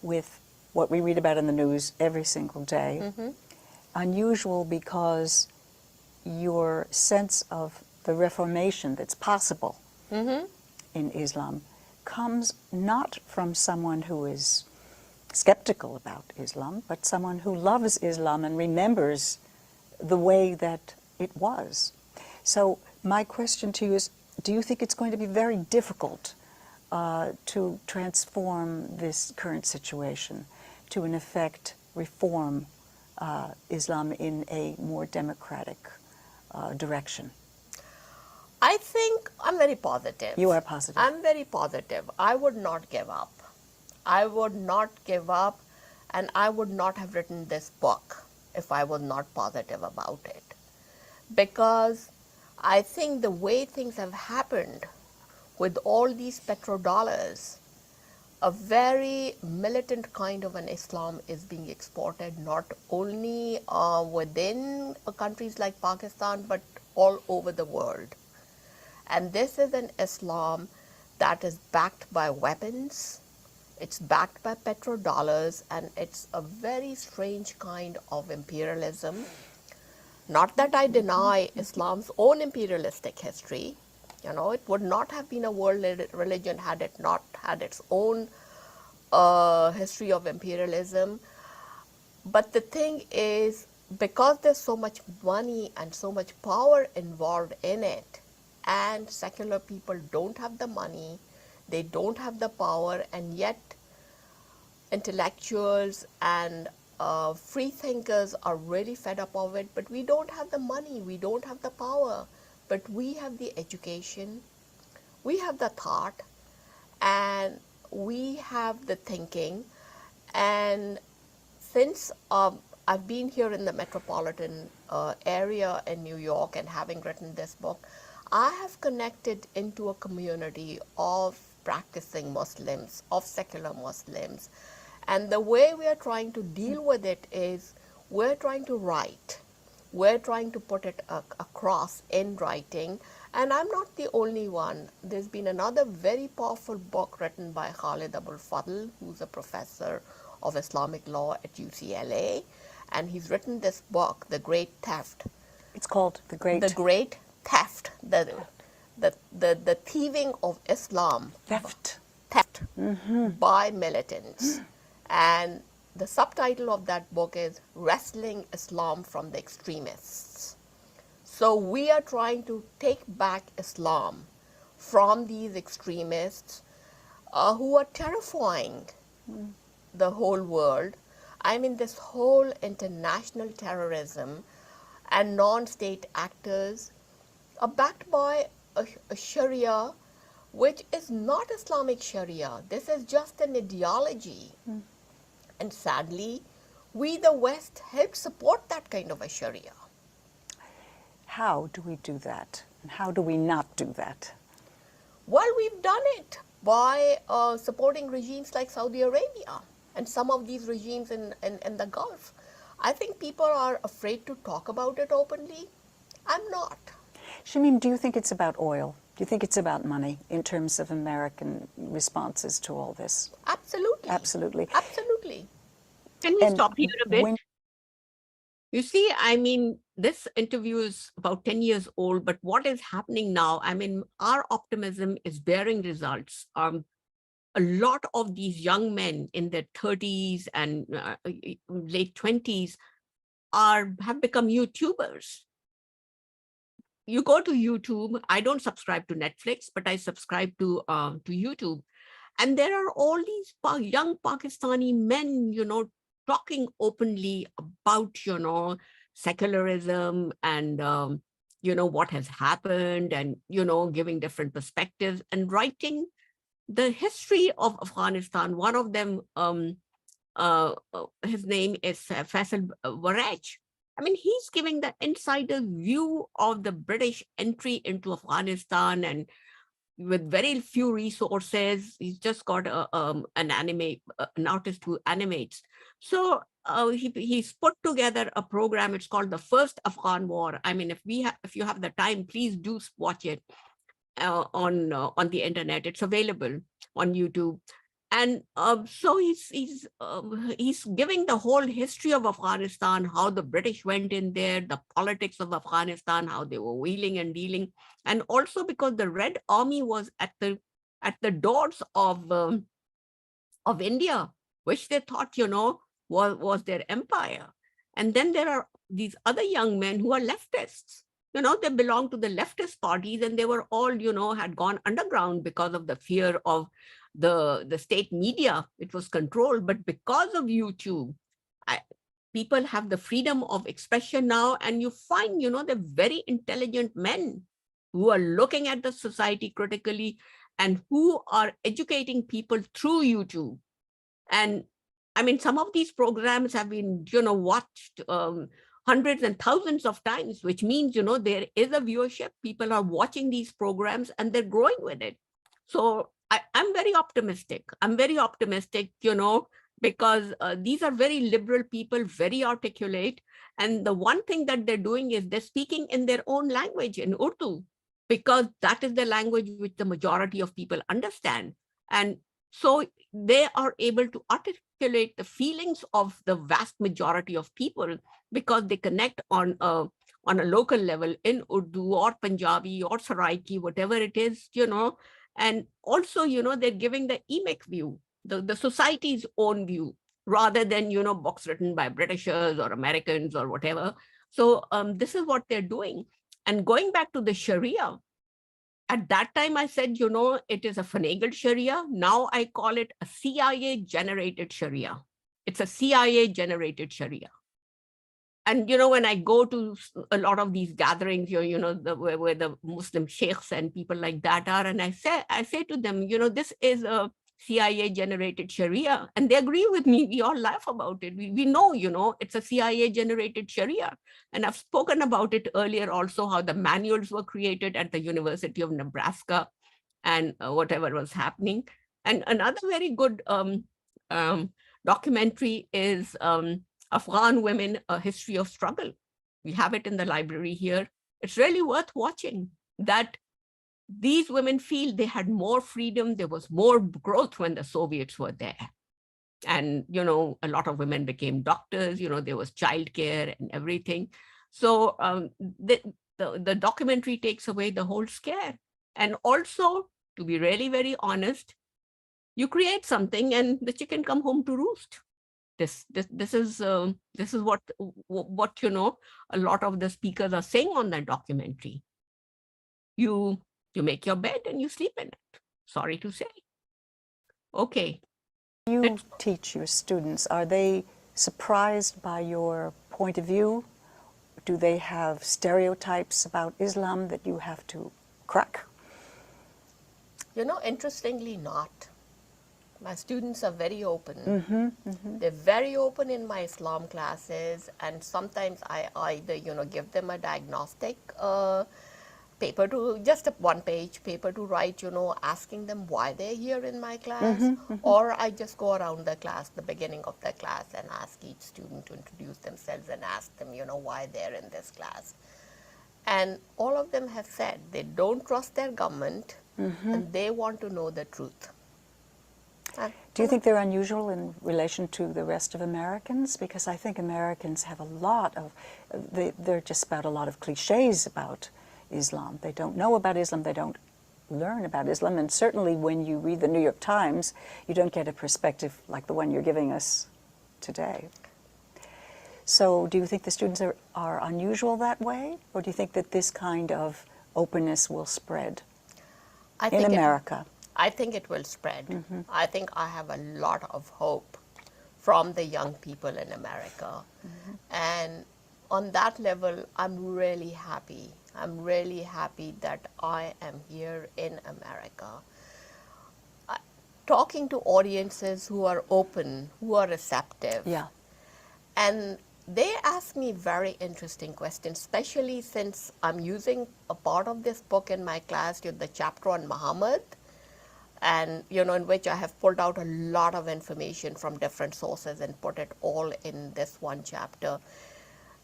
with what we read about in the news every single day. Unusual because your sense of the reformation that's possible in Islam comes not from someone who is skeptical about Islam, but someone who loves Islam and remembers the way that it was. So my question to you is, do you think it's going to be very difficult to transform this current situation, to in effect reform Islam in a more democratic direction? I think I'm very positive. You are positive. I'm very positive. I would not give up. I would not give up, and I would not have written this book if I was not positive about it. Because I think the way things have happened with all these petrodollars, a very militant kind of an Islam is being exported, not only within countries like Pakistan, but all over the world. And this is an Islam that is backed by weapons, it's backed by petrodollars, and it's a very strange kind of imperialism. Not that I deny Islam's own imperialistic history. It would not have been a world religion had it not had its own history of imperialism. But the thing is, because there's so much money and so much power involved in it, and secular people don't have the money, they don't have the power, and yet intellectuals and free thinkers are really fed up of it, but we don't have the money, we don't have the power, but we have the education, we have the thought, and we have the thinking. And since I've been here in the metropolitan area in New York and having written this book, I have connected into a community of practicing Muslims, of secular Muslims. And the way we are trying to deal with it is we're trying to write. We're trying to put it across in writing. And I'm not the only one. There's been another very powerful book written by Khalid Abul Fadl, who's a professor of Islamic law at UCLA. And he's written this book, The Great Theft. It's called The Great Theft, the thieving of Islam. Theft. By militants. And the subtitle of that book is Wresting Islam from the Extremists. So we are trying to take back Islam from these extremists who are terrifying the whole world. I mean, this whole international terrorism and non-state actors backed by a Sharia which is not Islamic Sharia. This is just an ideology. And sadly, we, the West, help support that kind of a Sharia. How do we do that? And how do we not do that? Well, we've done it by supporting regimes like Saudi Arabia and some of these regimes in the Gulf. I think people are afraid to talk about it openly. I'm not. Shemeem, do you think it's about oil? Do you think it's about money in terms of American responses to all this? Absolutely. Absolutely. Absolutely. Can we And stop here a bit? when- You see, I mean, this interview is about 10 years old, but what is happening now, I mean, our optimism is bearing results. A lot of these young men in their 30s and late 20s have become YouTubers. You go to YouTube, I don't subscribe to Netflix, but I subscribe to YouTube. And there are all these young Pakistani men, talking openly about, secularism and, what has happened and, giving different perspectives and writing the history of Afghanistan. One of them, his name is Faisal Waraj. I mean, he's giving the insider view of the British entry into Afghanistan and with very few resources. He's just got an artist who animates. So he's put together a program. It's called the First Afghan War. I mean, if you have the time, please do watch it on the internet. It's available on YouTube. And so he's giving the whole history of Afghanistan, how the British went in there, the politics of Afghanistan, how they were wheeling and dealing, and also because the Red Army was at the doors of India, which they thought was their empire. And then there are these other young men who are leftists. They belong to the leftist parties, and they were all had gone underground because of the fear of the state media. It was controlled, but because of YouTube, people have the freedom of expression now, and you find they're very intelligent men who are looking at the society critically and who are educating people through YouTube. And I mean, some of these programs have been watched hundreds and thousands of times, which means there is a viewership. People are watching these programs and they're growing with it. So I'm very optimistic. I'm very optimistic, because these are very liberal people, very articulate. And the one thing that they're doing is they're speaking in their own language, in Urdu, because that is the language which the majority of people understand. And so they are able to articulate the feelings of the vast majority of people because they connect on a local level in Urdu or Punjabi or Saraiki, whatever it is, And also, they're giving the emic view, the society's own view, rather than, books written by Britishers or Americans or whatever. So this is what they're doing. And going back to the Sharia, at that time I said, it is a finagled Sharia. Now I call it a CIA-generated Sharia. It's a CIA-generated Sharia. And, when I go to a lot of these gatherings, where the Muslim sheikhs and people like that are, and I say to them, this is a CIA-generated Sharia. And they agree with me. We all laugh about it. We know, it's a CIA-generated Sharia. And I've spoken about it earlier also, how the manuals were created at the University of Nebraska and whatever was happening. And another very good documentary is Afghan Women, A History of Struggle. We have it in the library here. It's really worth watching that these women feel they had more freedom. There was more growth when the Soviets were there. And, a lot of women became doctors, there was childcare and everything. So the documentary takes away the whole scare. And also, to be really very honest, you create something and the chicken come home to roost. This is what a lot of the speakers are saying on that documentary. You make your bed and you sleep in it. Sorry to say. Okay. You teach your students. Are they surprised by your point of view? Do they have stereotypes about Islam that you have to crack? You know, interestingly not. My students are very open. They're very open in my Islam classes, and sometimes I either, you know, give them a diagnostic paper to, just a one-page paper to write, you know, asking them why they're here in my class, or I just go around the class, the beginning of the class, and ask each student to introduce themselves and ask them, you know, why they're in this class. And all of them have said they don't trust their government, and they want to know the truth. Do you think they're unusual in relation to the rest of Americans? Because I think Americans have a lot of, they're just about a lot of cliches about Islam. They don't know about Islam, they don't learn about Islam, and certainly when you read the New York Times, you don't get a perspective like the one you're giving us today. So do you think the students are unusual that way? Or do you think that this kind of openness will spread in America? I think it will spread. I think I have a lot of hope from the young people in America. And on that level, I'm really happy. I'm really happy that I am here in America. Talking to audiences who are open, who are receptive. Yeah. And they ask me very interesting questions, especially since I'm using a part of this book in my class, the chapter on Muhammad, and you know, in which I have pulled out a lot of information from different sources and put it all in this one chapter.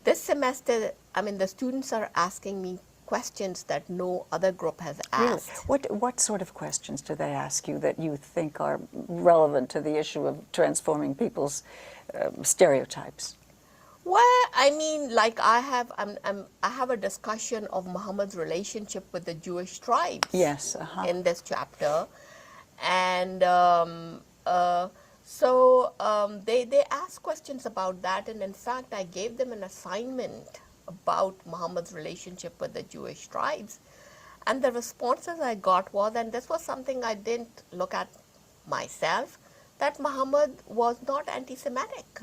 This semester, I mean, the students are asking me questions that no other group has asked. Really? What sort of questions do they ask you that you think are relevant to the issue of transforming people's stereotypes? Well, I mean, like I have a discussion of Muhammad's relationship with the Jewish tribes. Yes. In this chapter, and they asked questions about that, and in fact, I gave them an assignment about Muhammad's relationship with the Jewish tribes, and the responses I got was, and this was something I didn't look at myself, that Muhammad was not anti-Semitic.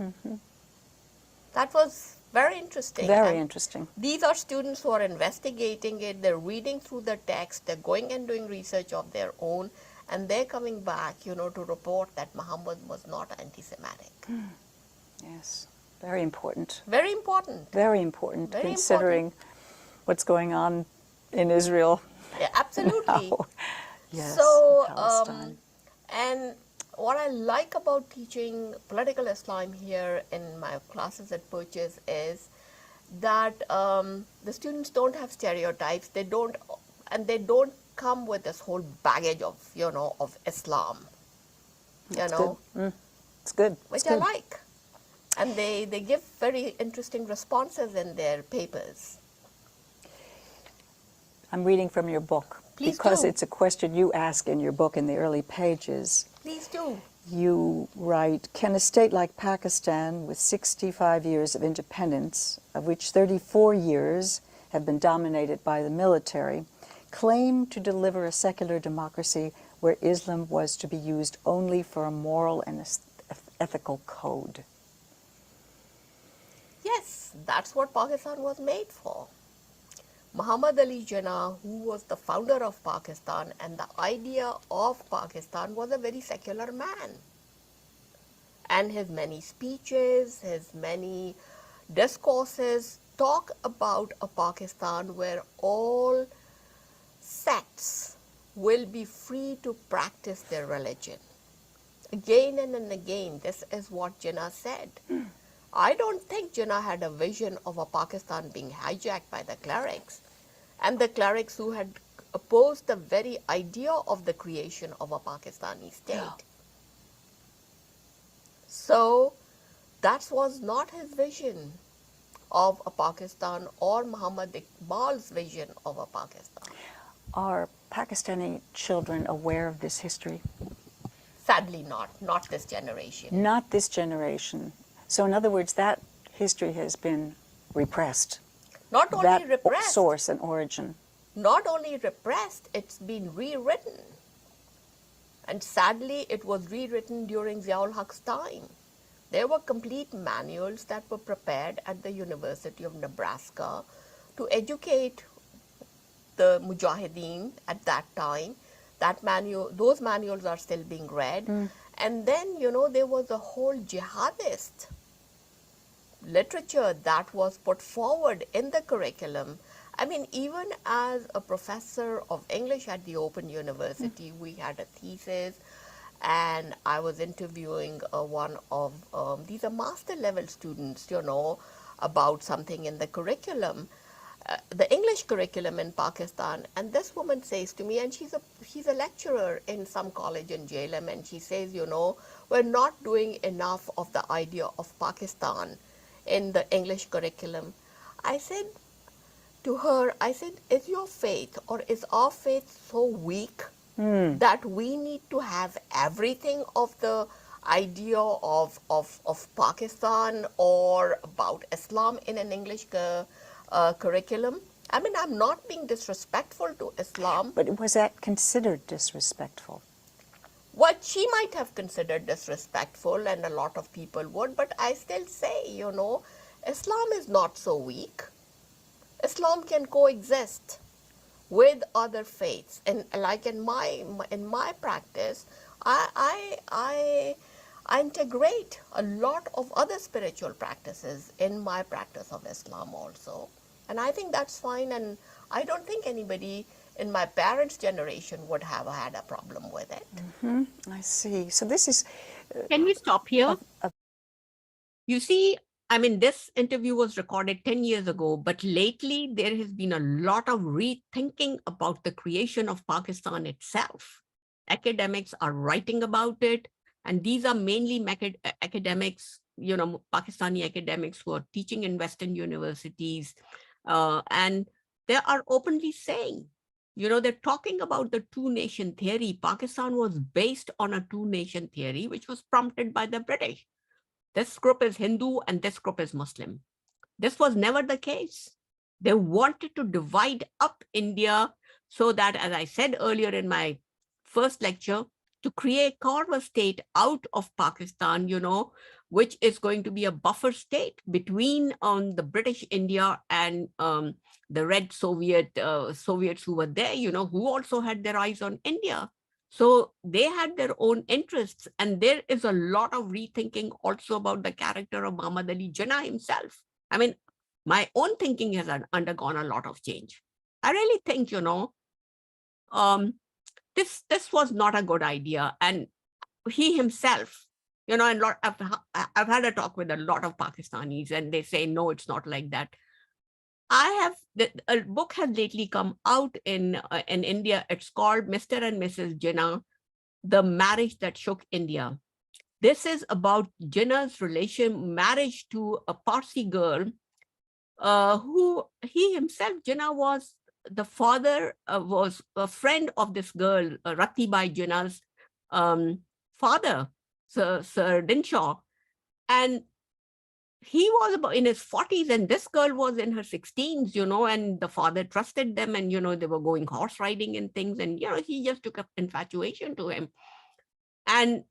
That was very interesting. Very interesting. These are students who are investigating it, they're reading through the text, they're going and doing research of their own, and they're coming back, you know, to report that Muhammad was not anti-Semitic. Yes, very important. Very important. Very important, Very considering what's going on in Israel. Yeah, absolutely. now. Yes, So, in Palestine. and what I like about teaching political Islam here in my classes at Purchase is that the students don't have stereotypes. They don't come with this whole baggage of, you know, of Islam. It's good. It's good. Which I like. And they give very interesting responses in their papers. I'm reading from your book. Please because do. it's a question you ask in your book in the early pages. Please do. You write, can a state like Pakistan with 65 years of independence, of which 34 years have been dominated by the military, claim to deliver a secular democracy where Islam was to be used only for a moral and ethical code? Yes, that's what Pakistan was made for. Muhammad Ali Jinnah, who was the founder of Pakistan, and the idea of Pakistan was a very secular man. And his many speeches, his many discourses talk about a Pakistan where all sects will be free to practice their religion. Again and again, this is what Jinnah said. I don't think Jinnah had a vision of a Pakistan being hijacked by the clerics, and the clerics who had opposed the very idea of the creation of a Pakistani state. Yeah. So that was not his vision of a Pakistan or Muhammad Iqbal's vision of a Pakistan. Are Pakistani children aware of this history? Sadly not this generation. Not this generation. So in other words, that history has been repressed. Not only that repressed. Source and origin. Not only repressed, it's been rewritten. And sadly, it was rewritten during Ziaul Haq's time. There were complete manuals that were prepared at the University of Nebraska to educate the Mujahideen at that time. Those manuals are still being read. And then, there was a whole jihadist literature that was put forward in the curriculum. I mean, even as a professor of English at the Open University, we had a thesis, and I was interviewing one of these are master level students, about something in the curriculum, the English curriculum in Pakistan. And this woman says to me, and she's a lecturer in some college in Jhelum, and she says, we're not doing enough of the idea of Pakistan in the English curriculum. I said to her, is your faith or is our faith so weak that we need to have everything of the idea of Pakistan or about Islam in an English curriculum? I mean, I'm not being disrespectful to Islam. But was that considered disrespectful? What she might have considered disrespectful, and a lot of people would, but I still say, Islam is not so weak. Islam can coexist with other faiths, and like in my practice, I integrate a lot of other spiritual practices in my practice of Islam also, and I think that's fine. And I don't think anybody in my parents' generation would have had a problem with it. I see. So this is... Can we stop here? You see, I mean, this interview was recorded 10 years ago, but lately there has been a lot of rethinking about the creation of Pakistan itself. Academics are writing about it, and these are mainly academics, Pakistani academics who are teaching in Western universities, and they are openly saying, they're talking about the two-nation theory. Pakistan was based on a two-nation theory, which was prompted by the British. This group is Hindu and this group is Muslim. This was never the case. They wanted to divide up India so that, as I said earlier in my first lecture, to carve a state out of Pakistan, which is going to be a buffer state between the British India and the Red Soviets who were there, who also had their eyes on India. So they had their own interests, and there is a lot of rethinking also about the character of Muhammad Ali Jinnah himself. I mean, my own thinking has undergone a lot of change. I really think, this was not a good idea. And he himself, and I've had a talk with a lot of Pakistanis, and they say, no, it's not like that. A book has lately come out in India. It's called Mr. and Mrs. Jinnah, The Marriage That Shook India. This is about Jinnah's marriage to a Parsi girl, who he himself, Jinnah, was the father, was a friend of this girl, Rathibai Jinnah's father, Sir Dinshaw. And he was about in his 40s, and this girl was in her 16s, and the father trusted them, and, they were going horse riding and things. And, he just took up infatuation to him. And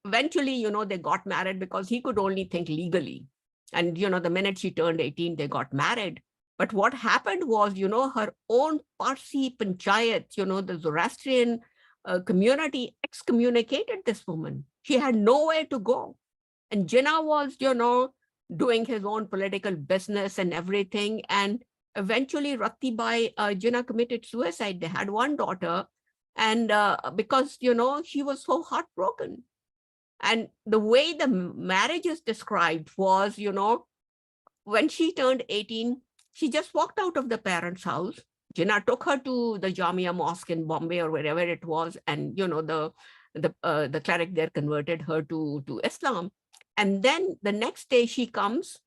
eventually, they got married because he could only think legally. And, the minute she turned 18, they got married. But what happened was, her own Parsi panchayat, the Zoroastrian community excommunicated this woman. She had nowhere to go. And Jinnah was, doing his own political business and everything. And eventually Rathibai Jinnah committed suicide. They had one daughter. And because, she was so heartbroken. And the way the marriage is described was, when she turned 18, she just walked out of the parents' house. Jinnah took her to the Jamia Mosque in Bombay or wherever it was. And, the cleric there converted her to Islam. And then the next day she comes,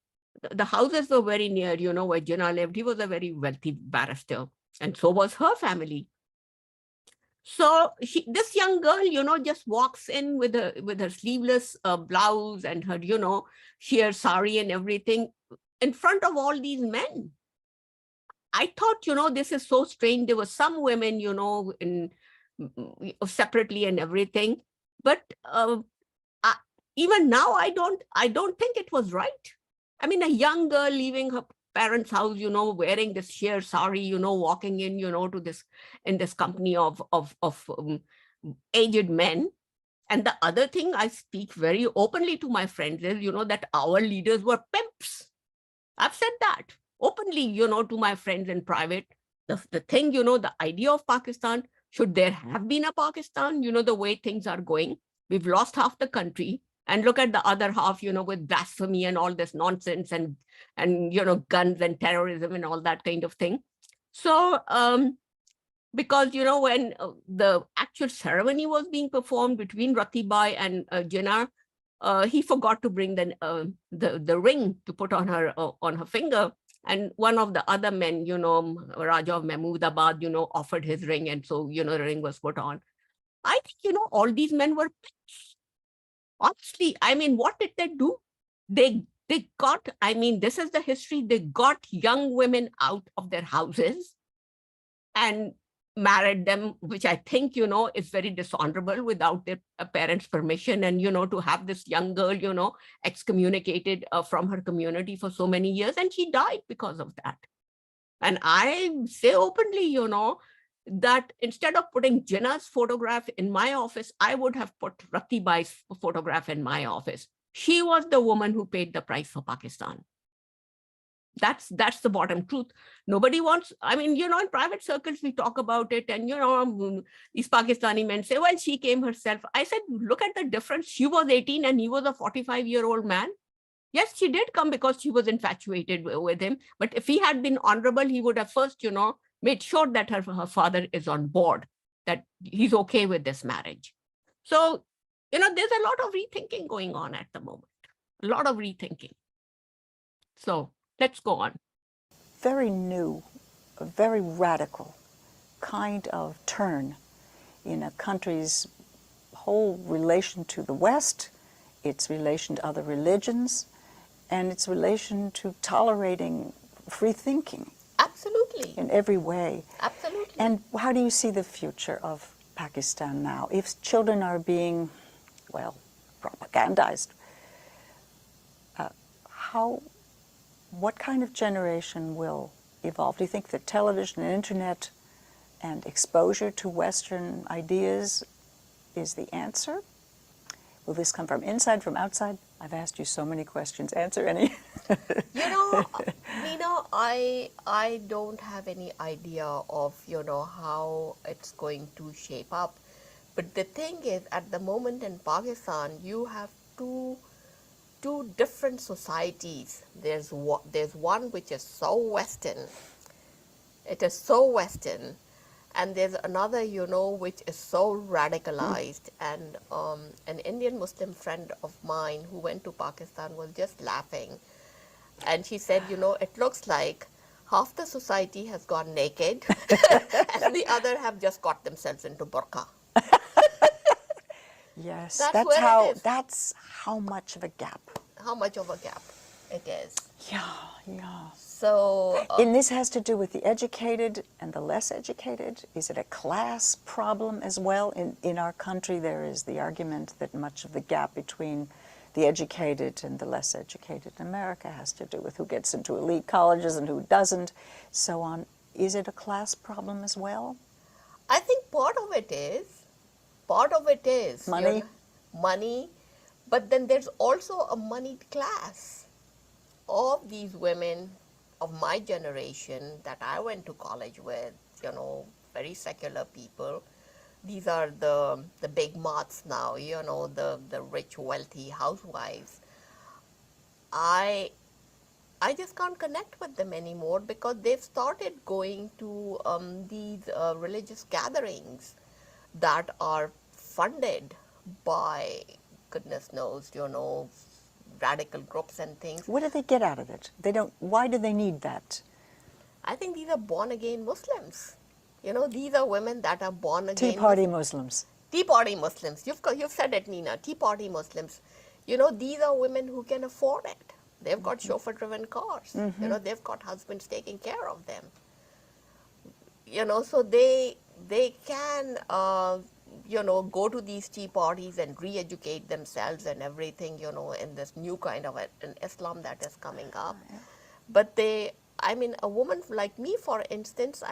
the houses were very near, where Jinnah lived. He was a very wealthy barrister, and so was her family. So this young girl, just walks in with her sleeveless blouse and her, sheer sari and everything in front of all these men. I thought, this is so strange. There were some women, separately and everything, but even now, I don't think it was right. I mean, a young girl leaving her parents' house, wearing this sheer sari, walking in, to this, in this company of aged men. And the other thing I speak very openly to my friends is, that our leaders were pimps. I've said that openly, to my friends in private. The thing, the idea of Pakistan, should there have been a Pakistan, the way things are going, we've lost half the country. And look at the other half, with blasphemy and all this nonsense and guns and terrorism and all that kind of thing. So, because, when the actual ceremony was being performed between Ratibai and Jinnah, he forgot to bring the ring to put on her finger. And one of the other men, Raja of Mahmudabad, offered his ring. And so, the ring was put on. I think, all these men were pigs. Honestly, I mean, what did they do? They got, I mean, this is the history. They got young women out of their houses and married them, which I think, is very dishonorable without their parents' permission. And, to have this young girl, excommunicated from her community for so many years, and she died because of that. And I say openly, that instead of putting Jinnah's photograph in my office, I would have put Ratibai's photograph in my office. She was the woman who paid the price for Pakistan. That's the bottom truth. Nobody wants, I mean, in private circles, we talk about it. And, these Pakistani men say, well, she came herself. I said, look at the difference. She was 18 and he was a 45-year-old man. Yes, she did come because she was infatuated with him. But if he had been honorable, he would have first, made sure that her father is on board, that he's okay with this marriage. So, there's a lot of rethinking going on at the moment, a lot of rethinking. So let's go on. Very new, a very radical kind of turn in a country's whole relation to the West, its relation to other religions, and its relation to tolerating free thinking. Absolutely. In every way. Absolutely. And how do you see the future of Pakistan now? If children are being, well, propagandized, what kind of generation will evolve? Do you think that television and internet and exposure to Western ideas is the answer? Will this come from inside, from outside? I've asked you so many questions. Answer any. Nina, I don't have any idea of, how it's going to shape up. But the thing is, at the moment in Pakistan, you have two different societies. There's one which is so Western. It is so Western. And there's another, which is so radicalized. And an Indian Muslim friend of mine who went to Pakistan was just laughing. And she said, it looks like half the society has gone naked and the other have just got themselves into burqa. Yes, that's how much of a gap. How much of a gap it is. Yeah. So, and this has to do with the educated and the less educated. Is it a class problem as well? In our country, there is the argument that much of the gap between the educated and the less educated in America has to do with who gets into elite colleges and who doesn't, so on. Is it a class problem as well? I think part of it is. Money? Money, but then there's also a moneyed class of these women of my generation that I went to college with, very secular people. These are the big moths now, the rich, wealthy housewives. I just can't connect with them anymore because they've started going to these religious gatherings that are funded by, goodness knows, radical groups and things. What do they get out of it? Why do they need that? I think these are born-again Muslims. These are women that are born-again. Tea Party Muslims. Tea Party Muslims. You've said it, Nina. Tea Party Muslims. These are women who can afford it. They've got chauffeur-driven cars. They've got husbands taking care of them. So they they can, go to these tea parties and re-educate themselves and everything, in this new kind of an Islam that is coming up. But a woman like me, for instance,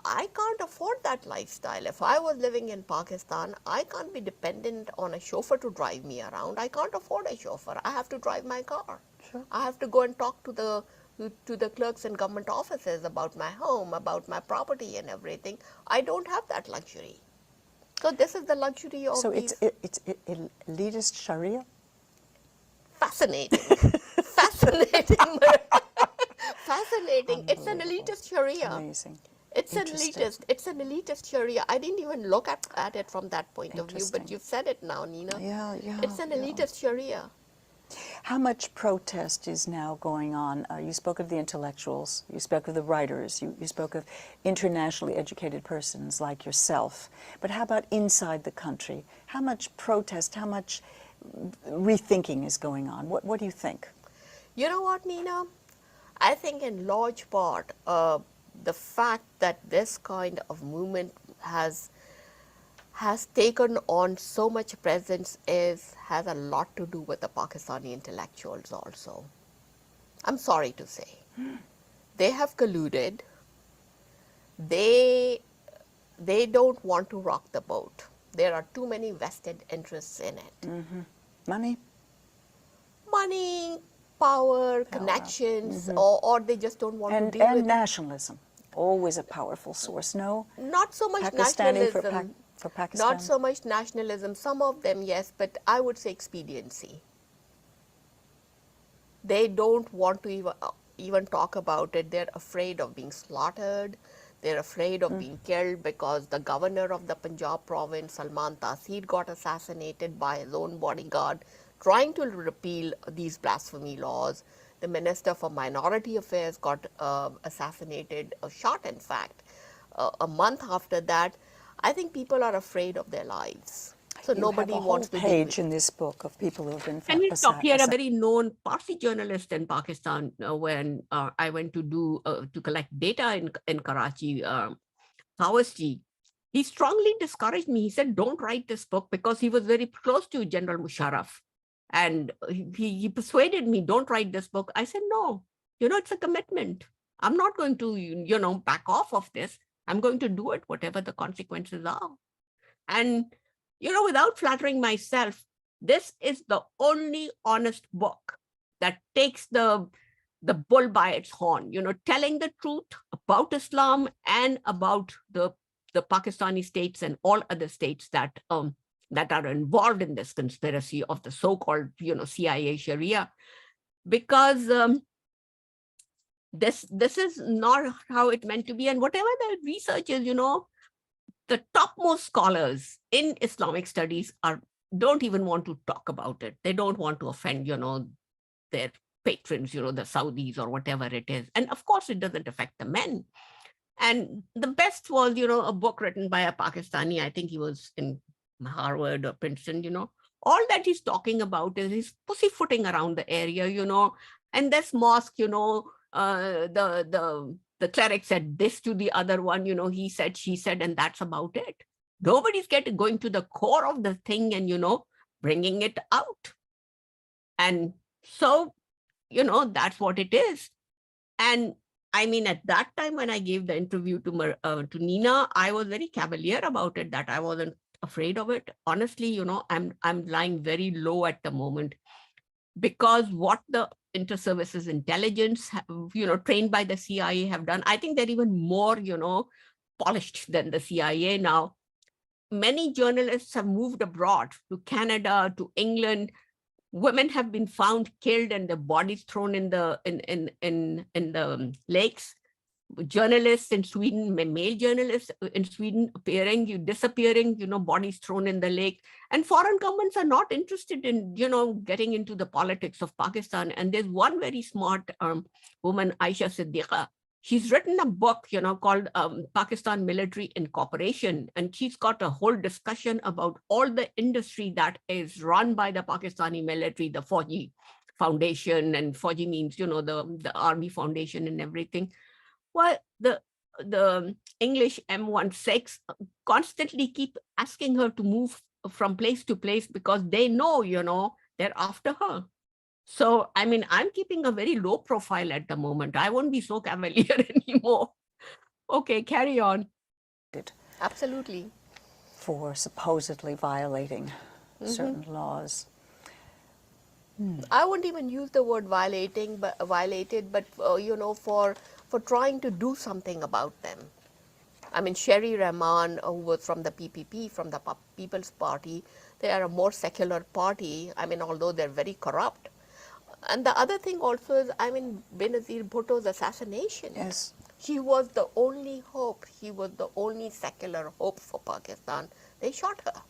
I can't afford that lifestyle. If I was living in Pakistan, I can't be dependent on a chauffeur to drive me around. I can't afford a chauffeur. I have to drive my car. Sure. I have to go and talk to the clerks in government offices about my home, about my property and everything. I don't have that luxury. So this is the luxury of So these. it's elitist Sharia? Fascinating. Fascinating. Fascinating. It's an elitist Sharia. Amazing. It's an Interesting. elitist. It's an elitist Sharia. I didn't even look at it from that point of view, Interesting. but you've said it now, Nina. Yeah, yeah. It's an yeah. elitist Sharia. How much protest is now going on? You spoke of the intellectuals, you spoke of the writers, you spoke of internationally educated persons like yourself. But how about inside the country? How much protest, how much rethinking is going on? What do you think? You know what, Nina? I think in large part, the fact that this kind of movement has taken on so much presence has a lot to do with the Pakistani intellectuals also. I'm sorry to say. They have colluded. They don't want to rock the boat. There are too many vested interests in it. Money? Money, power, connections, or they just don't want to deal And with it. nationalism, always a powerful source, no? Not so much Pakistani nationalism. for Pakistan? Not so much nationalism. Some of them, yes, but I would say expediency. They don't want to even talk about it. They're afraid of being slaughtered. They're afraid of being killed because the governor of the Punjab province, Salman Taseer, got assassinated by his own bodyguard trying to repeal these blasphemy laws. The Minister for Minority Affairs got assassinated, shot in fact, a month after that. I think people are afraid of their lives. So nobody wants to You deal have a whole with page in this book of people who have been And we talk here a assassinated. very known Parsi journalist in Pakistan when I went to collect data in Karachi, Kawasji. He strongly discouraged me. He said, don't write this book, because he was very close to General Musharraf. And he persuaded me, don't write this book. I said, no, it's a commitment. I'm not going to, back off of this. I'm going to do it, whatever the consequences are. And, without flattering myself, this is the only honest book that takes the bull by its horn, telling the truth about Islam and about the Pakistani states and all other states that are involved in this conspiracy of the so-called, CIA Sharia, because this is not how it meant to be. And whatever the research is, the topmost scholars in Islamic studies don't even want to talk about it. They don't want to offend, their patrons, the Saudis or whatever it is. And of course, it doesn't affect the men. And the best was, a book written by a Pakistani. I think he was in Harvard or Princeton, all that he's talking about is he's pussyfooting around the area, and this mosque, the cleric said this to the other one, he said, she said, and that's about it. Nobody's going to the core of the thing and, bringing it out. And so, that's what it is. And at that time when I gave the interview to Nina, I was very cavalier about it, that I wasn't afraid of it. Honestly, I'm lying very low at the moment, because what the inter-services intelligence, trained by the CIA have done, I think they're even more, polished than the CIA now. Many journalists have moved abroad to Canada, to England. Women have been found killed and their bodies thrown in the lakes. Journalists in Sweden, male journalists in Sweden disappearing, bodies thrown in the lake. And foreign governments are not interested in, getting into the politics of Pakistan. And there's one very smart woman, Aisha Siddiqa. She's written a book, called Pakistan Military Incorporation. And she's got a whole discussion about all the industry that is run by the Pakistani military, the Fauji Foundation. And Fauji means, the Army Foundation and everything. Well, the the English M16 constantly keep asking her to move from place to place because they know, they're after her. So, I mean, I'm keeping a very low profile at the moment. I won't be so cavalier anymore. Okay, carry on. Absolutely. For supposedly violating certain laws. I won't even use the word violated, but for trying to do something about them. I mean, Sherry Rahman, who was from the PPP, from the People's Party, they are a more secular party. I mean, although they're very corrupt. And the other thing also is, I mean, Benazir Bhutto's assassination. Yes. He was the only hope. He was the only secular hope for Pakistan. They shot her.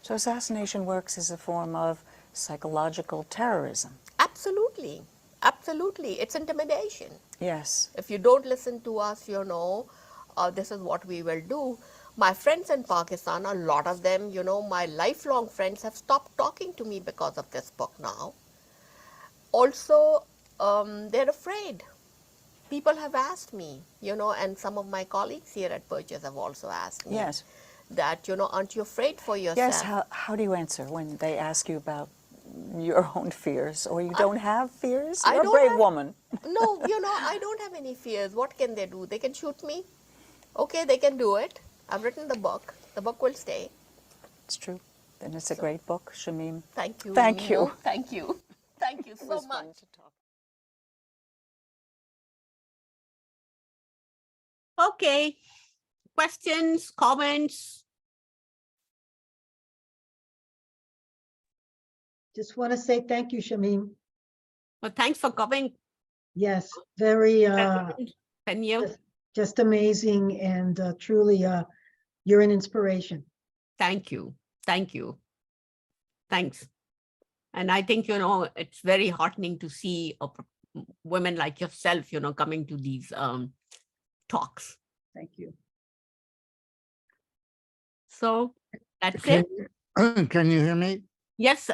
So assassination works as a form of psychological terrorism. Absolutely. Absolutely. It's intimidation. Yes. If you don't listen to us, this is what we will do. My friends in Pakistan, a lot of them, my lifelong friends have stopped talking to me because of this book now. Also, they're afraid. People have asked me, and some of my colleagues here at Purchase have also asked me. Yes. That, aren't you afraid for yourself? Yes, how do you answer when they ask you about your own fears, or you don't have fears? You're a brave woman. No, I don't have any fears. What can they do? They can shoot me. Okay, they can do it. I've written the book. The book will stay. It's true. Then it's a great book, Shemeem. Thank you. Thank you. Thank you. Thank you so much. Okay, questions, comments? Just want to say thank you, Shemeem. Well, thanks for coming. Yes, very, Just just amazing, and truly, you're an inspiration. Thank you. Thank you. Thanks. And I think, it's very heartening to see women like yourself, coming to these talks. Thank you. So that's it. Can you hear me? Yes,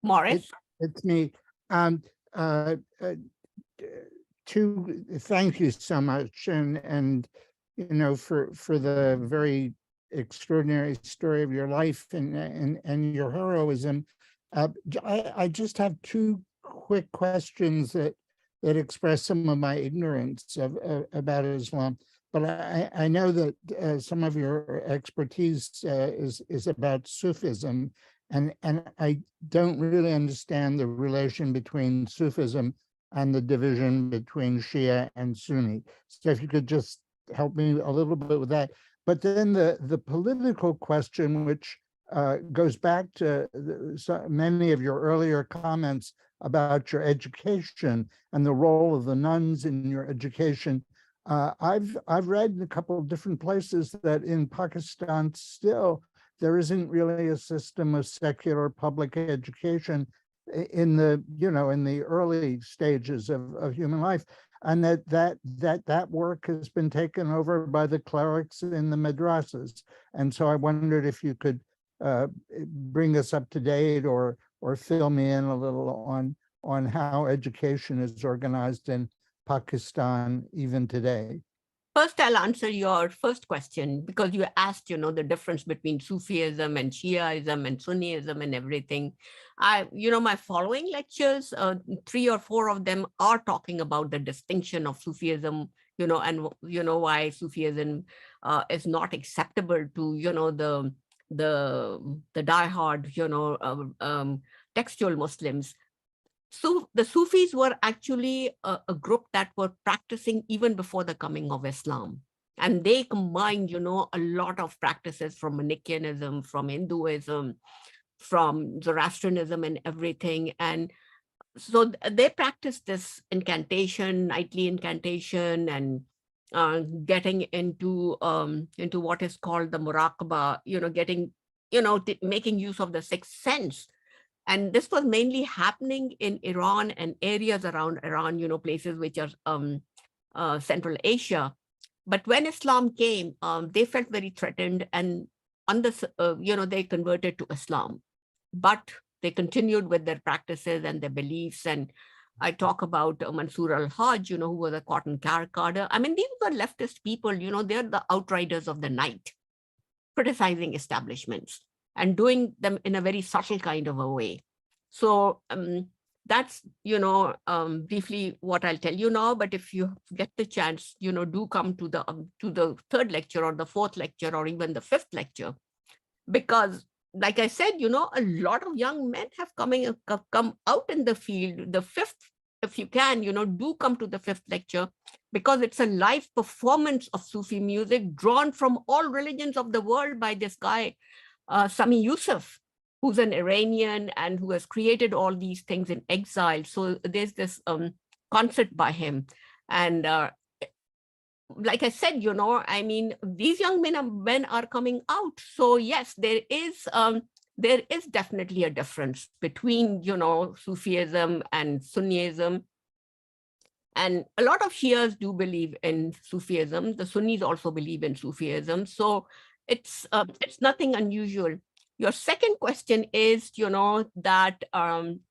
Morris. It's me. Thank you so much, and for the very extraordinary story of your life and your heroism. I just have two quick questions that express some of my ignorance about Islam. But I know that some of your expertise is about Sufism, and I don't really understand the relation between Sufism and the division between Shia and Sunni. So if you could just help me a little bit with that. But then the political question, which goes back to many of your earlier comments about your education and the role of the nuns in your education. I've read in a couple of different places that in Pakistan still there isn't really a system of secular public education in the early stages of human life, and that work has been taken over by the clerics in the madrasas. And so I wondered if you could bring us up to date or fill me in a little on how education is organized in Pakistan even today. First, I'll answer your first question, because you asked, the difference between Sufism and Shiaism and Sunniism and everything. My following lectures, 3 or 4 of them are talking about the distinction of Sufism, and why Sufism is not acceptable to, the diehard, textual Muslims. So the Sufis were actually a group that were practicing even before the coming of Islam. And they combined, a lot of practices from Manichaeism, from Hinduism, from Zoroastrianism and everything. And so they practiced this incantation, nightly incantation, and getting into what is called the muraqaba, making use of the sixth sense. And this was mainly happening in Iran and areas around Iran, places which are Central Asia. But when Islam came, they felt very threatened, and they converted to Islam. But they continued with their practices and their beliefs, and I talk about Mansoor al-Hajj, who was a cotton carder. I mean, these were leftist people, they're the outriders of the night, criticizing establishments and doing them in a very subtle kind of a way. So that's, briefly what I'll tell you now. But if you get the chance, do come to the third lecture or the fourth lecture or even the fifth lecture, because like I said, a lot of young men have come out in the field. The fifth, if you can, do come to the fifth lecture, because it's a live performance of Sufi music drawn from all religions of the world by this guy, Sami Yusuf, who's an Iranian and who has created all these things in exile. So there's this concert by him. And like I said, I mean, these young men are coming out. So yes, there is definitely a difference between, Sufism and Sunnism. And a lot of Shias do believe in Sufism. The Sunnis also believe in Sufism. So it's nothing unusual. Your second question is, that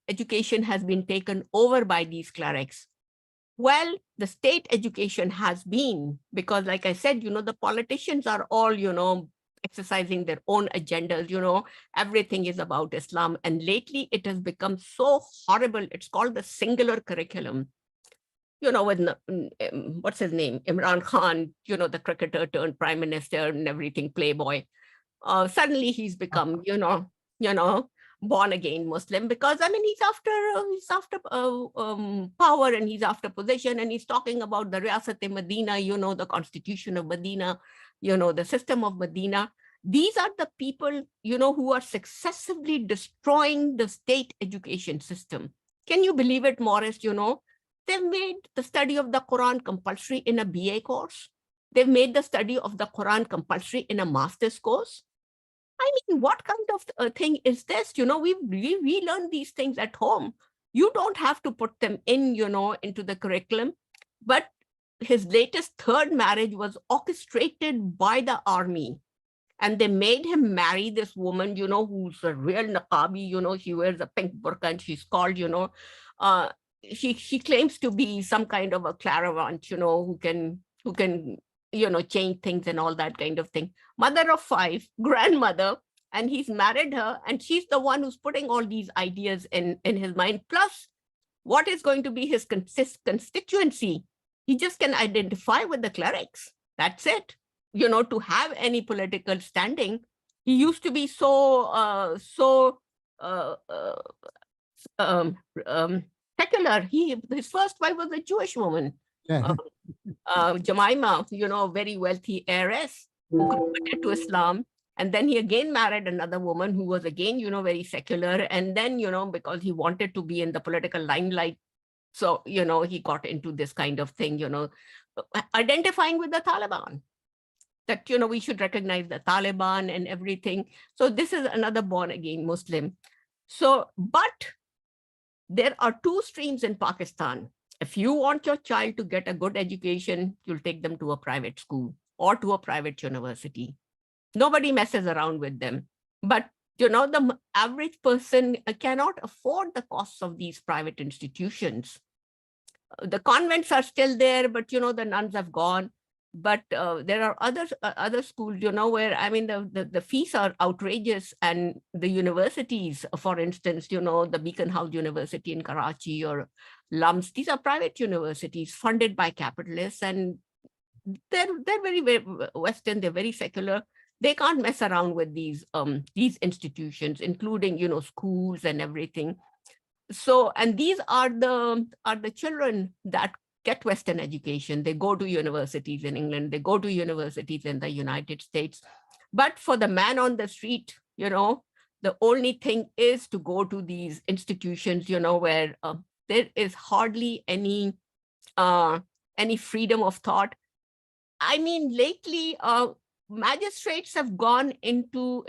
education has been taken over by these clerics. Well, the state education has been, because like I said, the politicians are all, exercising their own agendas, everything is about Islam. And lately it has become so horrible. It's called the singular curriculum. With what's his name? Imran Khan, the cricketer turned prime minister and everything, playboy. Suddenly he's become, born again Muslim, because I mean he's after power, and he's after position, and he's talking about the Riyasat-e-Medina, the constitution of Medina, the system of Medina. These are the people, who are successively destroying the state education system. Can you believe it, Morris? They've made the study of the Quran compulsory in a BA course. They've made the study of the Quran compulsory in a master's course. I mean, what kind of thing is this? We learn these things at home. You don't have to put them in, into the curriculum. But his latest third marriage was orchestrated by the army. And they made him marry this woman, who's a real niqabi, she wears a pink burqa, and she's called, she claims to be some kind of a clairvoyant, who can change things and all that kind of thing. Mother of 5, grandmother, and he's married her, and she's the one who's putting all these ideas in his mind. Plus, what is going to be his constituency? He just can identify with the clerics. That's it. To have any political standing, he used to be so secular. His first wife was a Jewish woman. Jemima, very wealthy heiress who converted to Islam. And then he again married another woman who was again, very secular. And then, because he wanted to be in the political limelight, so, he got into this kind of thing, identifying with the Taliban. That, we should recognize the Taliban and everything. So this is another born again Muslim. So, but there are two streams in Pakistan. If you want your child to get a good education, you'll take them to a private school or to a private university. Nobody messes around with them. But, the average person cannot afford the costs of these private institutions. The convents are still there, but, the nuns have gone. But there are other schools, where, I mean, the fees are outrageous. And the universities, for instance, the Beacon House University in Karachi or LUMS, these are private universities funded by capitalists, and they're very, very Western, they're very secular. They can't mess around with these institutions, including, schools and everything. So, and these are the children that get Western education. They go to universities in England, they go to universities in the United States. But for the man on the street, the only thing is to go to these institutions, where there is hardly any freedom of thought. I mean, lately, magistrates have gone into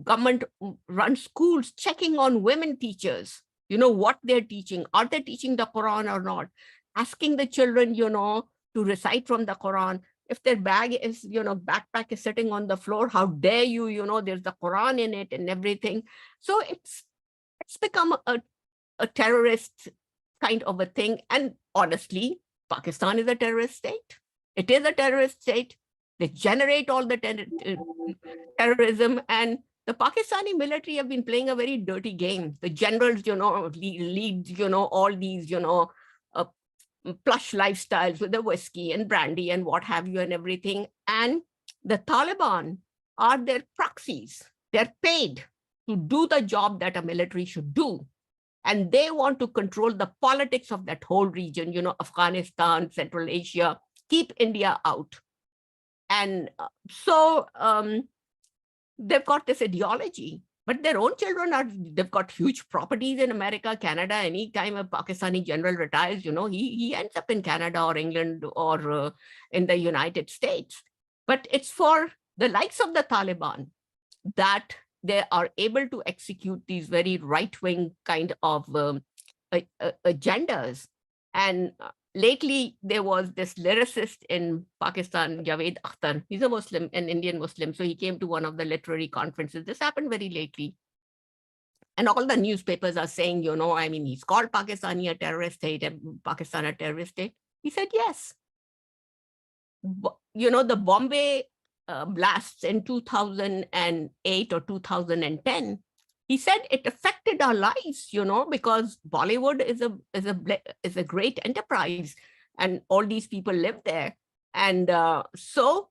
government-run schools, checking on women teachers, what they're teaching. Are they teaching the Quran or not? Asking the children, to recite from the Quran. If their bag is, backpack is sitting on the floor, how dare you, there's the Quran in it and everything. So it's become a terrorist kind of a thing. And honestly, Pakistan is a terrorist state. It is a terrorist state. They generate all the terrorism, and the Pakistani military have been playing a very dirty game. The generals, lead, all these, plush lifestyles with the whiskey and brandy and what have you and everything. And the Taliban are their proxies. They're paid to do the job that a military should do. And they want to control the politics of that whole region, Afghanistan, Central Asia, keep India out. And so they've got this ideology, but their own children they've got huge properties in America, Canada. Anytime a Pakistani general retires, he ends up in Canada or England or in the United States. But it's for the likes of the Taliban that they are able to execute these very right-wing kind of agendas. And lately, there was this lyricist in Pakistan, Javed Akhtar. He's a Muslim, an Indian Muslim. So he came to one of the literary conferences. This happened very lately. And all the newspapers are saying, he's called Pakistan a terrorist state, Pakistan a terrorist state. He said, yes. The Bombay blasts in 2008 or 2010, he said it affected our lives, because Bollywood is a great enterprise and all these people live there. And so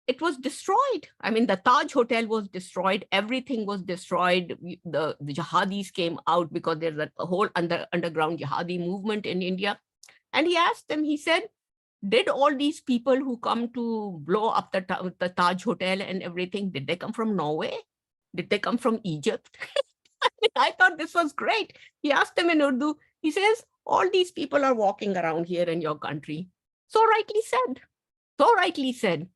it was destroyed. I mean, the Taj Hotel was destroyed. Everything was destroyed. The jihadis came out because there's a whole underground jihadi movement in India. And he asked them, he said, did all these people who come to blow up the Taj Hotel and everything, did they come from Norway? Did they come from Egypt? I thought this was great. He asked them in Urdu, he says, all these people are walking around here in your country. So rightly said. So rightly said.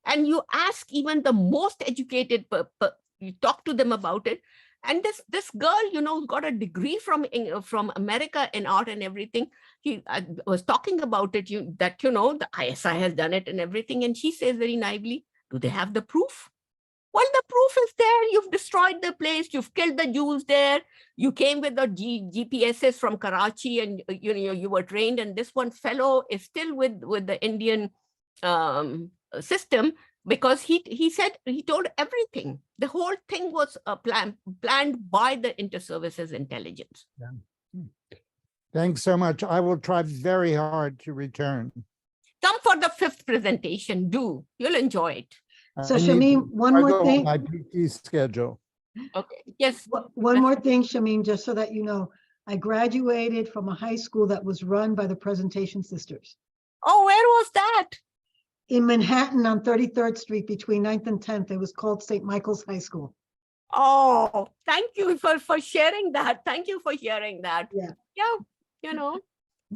And you ask even the most educated, you talk to them about it. And this girl, got a degree from America in art and everything. I was talking about it, the ISI has done it and everything. And she says very naively, do they have the proof? Well, the proof is there. You've destroyed the place. You've killed the Jews there. You came with the GPSs from Karachi and you were trained. And this one fellow is still with the Indian system, because he said, he told everything. The whole thing was planned by the inter-services intelligence. Yeah. Thanks so much. I will try very hard to return. Come for the 5th presentation. Do. You'll enjoy it. So Shemeem, one more thing. My PT schedule. Okay. Yes. One more thing, Shemeem, just so that you know, I graduated from a high school that was run by the Presentation Sisters. Oh, where was that? In Manhattan on 33rd Street between 9th and 10th. It was called St. Michael's High School. Oh, thank you for sharing that. Thank you for sharing that. Yeah. Yeah,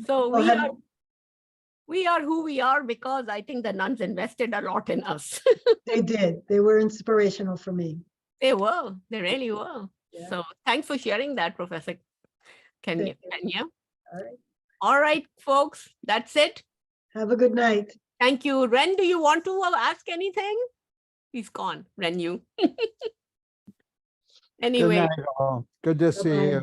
so we are who we are because I think the nuns invested a lot in us. They did. They were inspirational for me. They were. They really were. Yeah. So thanks for sharing that, Professor Kenya. All right. All right, folks, that's it. Have a good night. Thank you. Ren, do you want to ask anything? He's gone. Ren, you. Anyway. Good night, all. Good to see you.